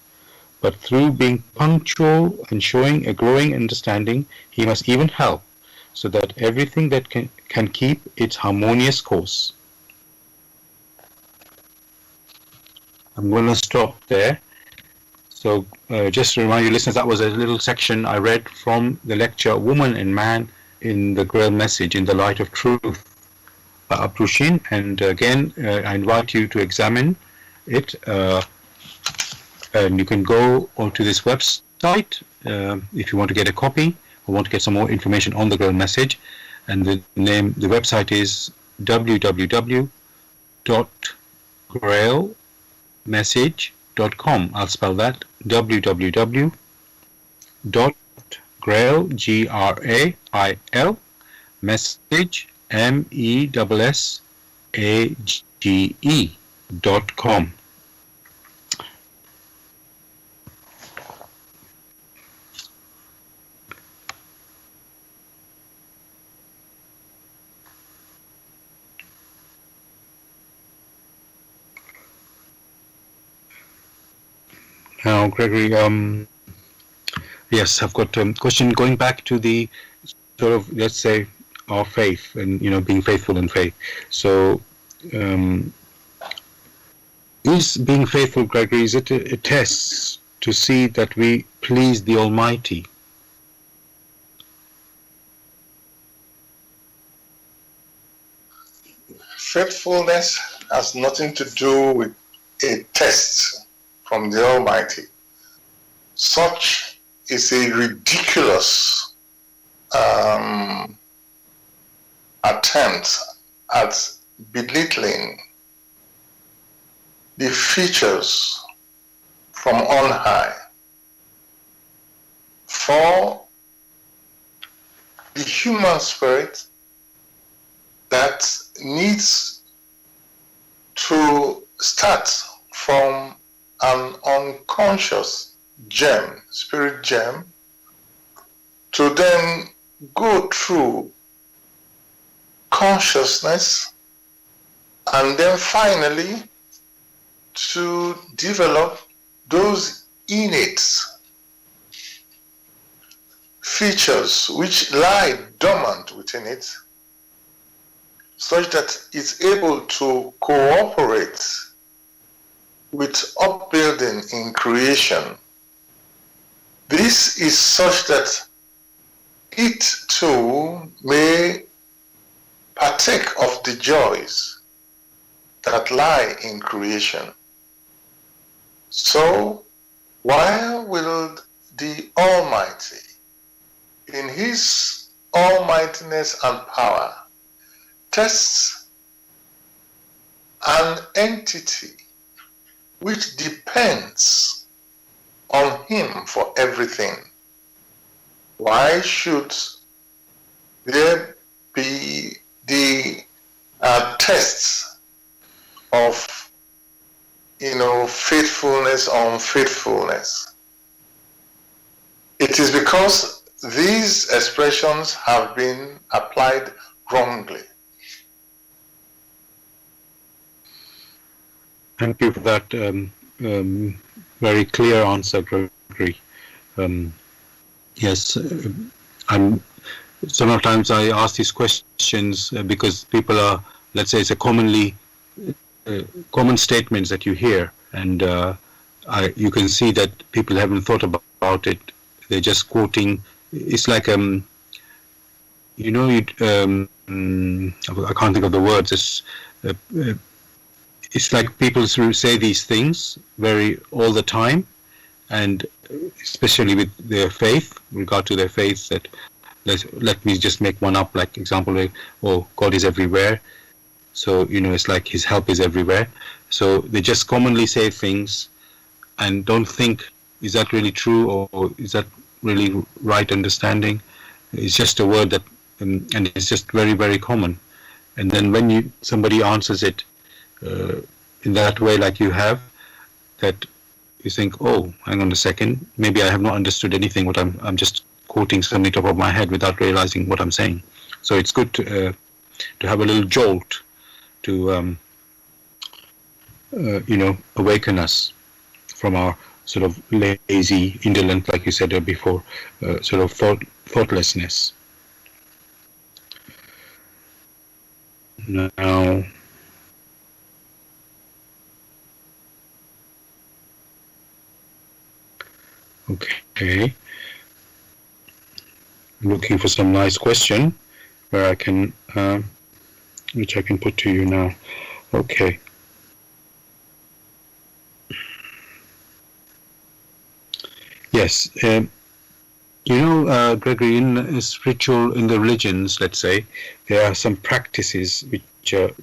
But through being punctual and showing a growing understanding, he must even help, so that everything that can keep its harmonious course. I'm going to stop there. So just to remind you listeners, that was a little section I read from the lecture Woman and Man in the Grail Message in the Light of Truth by Abdushin. And again, I invite you to examine it. And you can go onto this website if you want to get a copy or want to get some more information on the Grail Message. And the website is www.grailmessage.com. I'll spell that: www.grail, Grail, message, MESSAGE.com. Now, Gregory, yes, I've got a question going back to the sort of, let's say, our faith and, being faithful in faith. So, is being faithful, Gregory, is it a test to see that we please the Almighty? Faithfulness has nothing to do with a test from the Almighty. Such is a ridiculous attempt at belittling the features from on high. For the human spirit that needs to start from an unconscious gem, spirit gem, to then go through consciousness, and then finally to develop those innate features which lie dormant within it, such that it's able to cooperate with upbuilding in creation. This is such that it too may partake of the joys that lie in creation. So, why will the Almighty, in His almightiness and power, test an entity which depends on Him for everything? Why should there be the tests of faithfulness or unfaithfulness? It is because these expressions have been applied wrongly. Thank you for that very clear answer, Gregory. Yes, sometimes I ask these questions because people are, let's say, it's a common statements that you hear, and you can see that people haven't thought about it. They're just quoting. It's like I can't think of the words. It's like people say these things all the time, and especially with their faith, regard to their faith, that let me just make one up, like example, like, oh, God is everywhere. So, it's like His help is everywhere. So they just commonly say things and don't think, is that really true, or is that really right understanding? It's just a word that, and it's just very, very common. And then when somebody answers it in that way, like you have, that you think, oh, hang on a second, maybe I have not understood anything. What I'm just quoting something top of my head without realizing what I'm saying. So it's good to have a little jolt to awaken us from our sort of lazy, indolent, like you said before, sort of thoughtlessness. Now, okay, looking for some nice question where I can, which I can put to you now. Okay. Yes. Gregory, in spiritual, in the religions, let's say, there are some practices which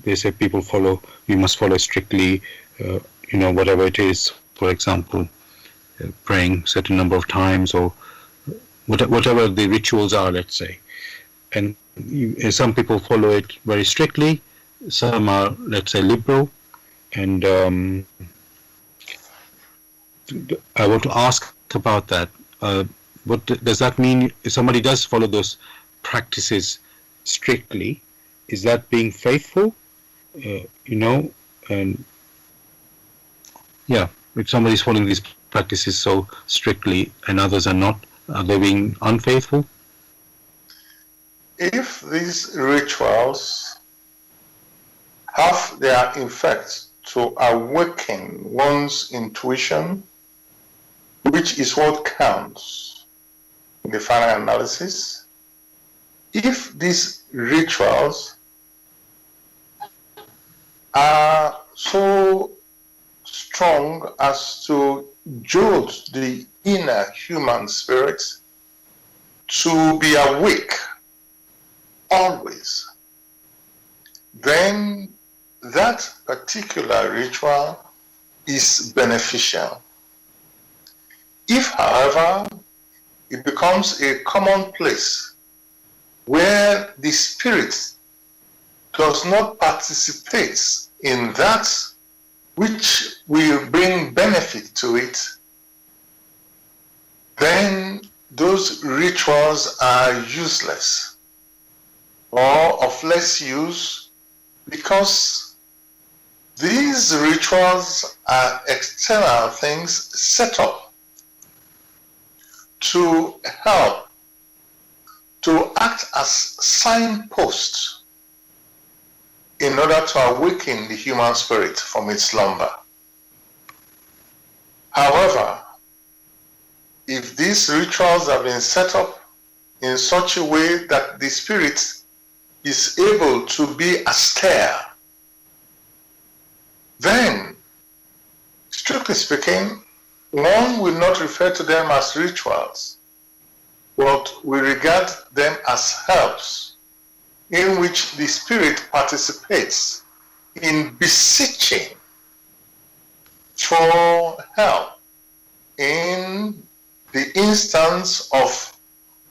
they say people follow. You must follow strictly. Whatever it is. For example, praying certain number of times, or whatever the rituals are, let's say. And some people follow it very strictly. Some are, let's say, liberal. And I want to ask about that. What does that mean? If somebody does follow those practices strictly, is that being faithful? And yeah, if somebody's following these practices so strictly and others are not, are they being unfaithful? If these rituals have their effect to awaken one's intuition, which is what counts in the final analysis, if these rituals are so strong as to jolt the inner human spirit to be awake always, then that particular ritual is beneficial. If, however, it becomes a commonplace where the spirit does not participate in that which will bring benefit to it, then those rituals are useless or of less use, because these rituals are external things set up to help, to act as signposts in order to awaken the human spirit from its slumber. However, if these rituals have been set up in such a way that the spirit is able to be astir, then, strictly speaking, one will not refer to them as rituals, but we regard them as helps in which the spirit participates in beseeching for help in the instance of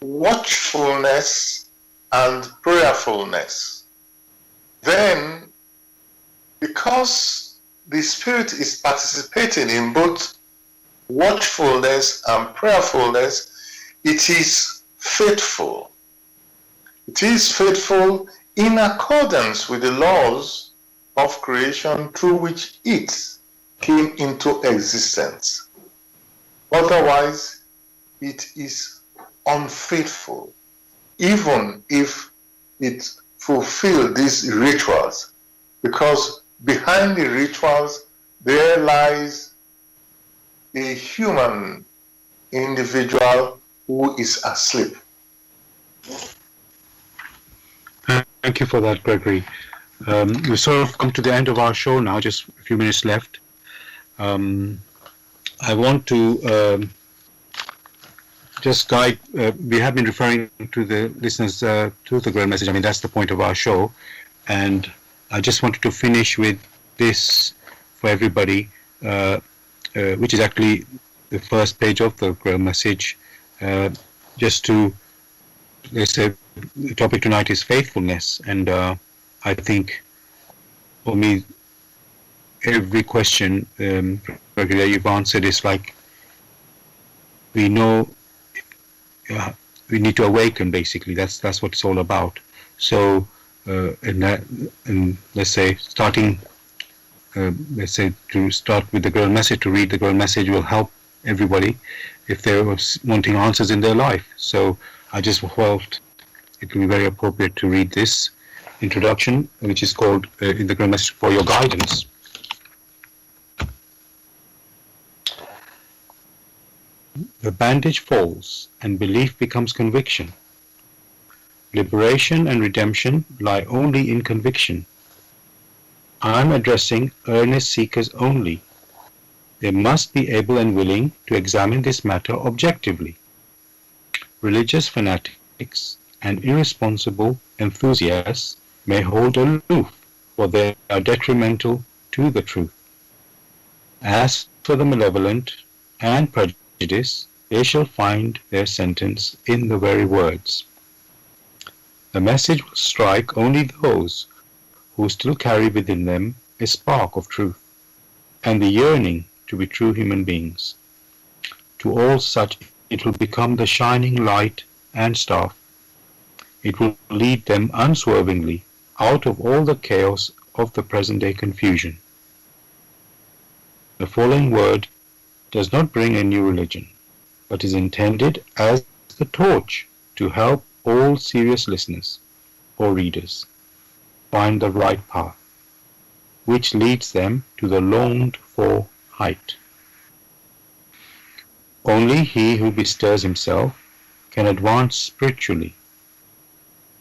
watchfulness and prayerfulness. Then, because the spirit is participating in both watchfulness and prayerfulness, it is faithful. It is faithful in accordance with the laws of creation through which it came into existence. Otherwise, it is unfaithful, even if it fulfills these rituals, because behind the rituals there lies a human individual who is asleep. Thank you for that, Gregory. We've sort of come to the end of our show now, just a few minutes left. I want to just guide, we have been referring to the listeners to the Grail message. I mean, that's the point of our show. And I just wanted to finish with this for everybody, which is actually the first page of the Grail message, just to, let's say, the topic tonight is faithfulness. And I think, for me, every question, Gregory, you've answered is like, we know we need to awaken, basically. That's what it's all about. So, and let's say, starting, let's say, to start with the Grail message, to read the Grail message will help everybody if they're wanting answers in their life. So I just felt it would be very appropriate to read this introduction, which is called in the Grail Message for Your Guidance. The bandage falls and belief becomes conviction. Liberation and redemption lie only in conviction. I am addressing earnest seekers only. They must be able and willing to examine this matter objectively. Religious fanatics and irresponsible enthusiasts may hold aloof, for they are detrimental to the truth. As for the malevolent and prejudiced, they shall find their sentence in the very words. The message will strike only those who still carry within them a spark of truth and the yearning to be true human beings. To all such it will become the shining light and staff. It will lead them unswervingly out of all the chaos of the present-day confusion. The following word does not bring a new religion, but is intended as the torch to help all serious listeners or readers find the right path, which leads them to the longed-for height. Only he who bestirs himself can advance spiritually.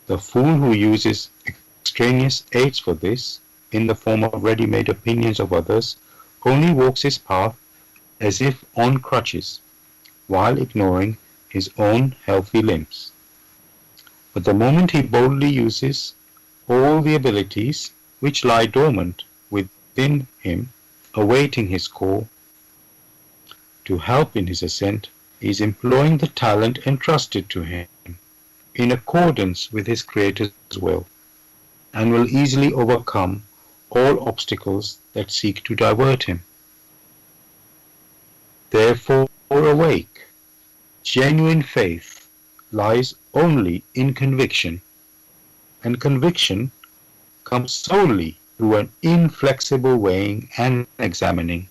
The fool who uses extraneous aids for this, in the form of ready-made opinions of others, only walks his path as if on crutches, while ignoring his own healthy limbs. But the moment he boldly uses all the abilities which lie dormant within him, awaiting his call to help in his ascent, he is employing the talent entrusted to him in accordance with his Creator's will, and will easily overcome all obstacles that seek to divert him. Therefore awake. Genuine faith lies only in conviction, and conviction comes solely through an inflexible weighing and examining.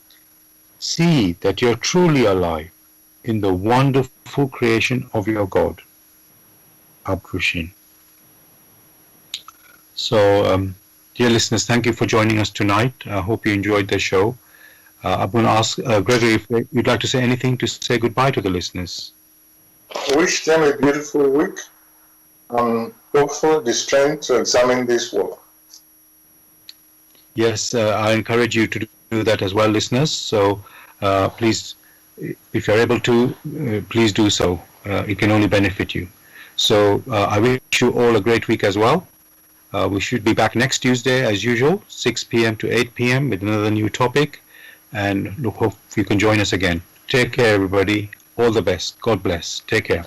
See that you're truly alive in the wonderful creation of your God. Abdushin. So, dear listeners, thank you for joining us tonight. I hope you enjoyed the show. I'm going to ask Gregory if you'd like to say anything to say goodbye to the listeners. I wish them a beautiful week and hopefully the strength to examine this work. Yes, I encourage you to do that as well, listeners. So please, if you're able to, please do so. It can only benefit you. So I wish you all a great week as well. We should be back next Tuesday as usual, 6 p.m. to 8 p.m. with another new topic. And hope you can join us again. Take care, everybody. All the best. God bless. Take care.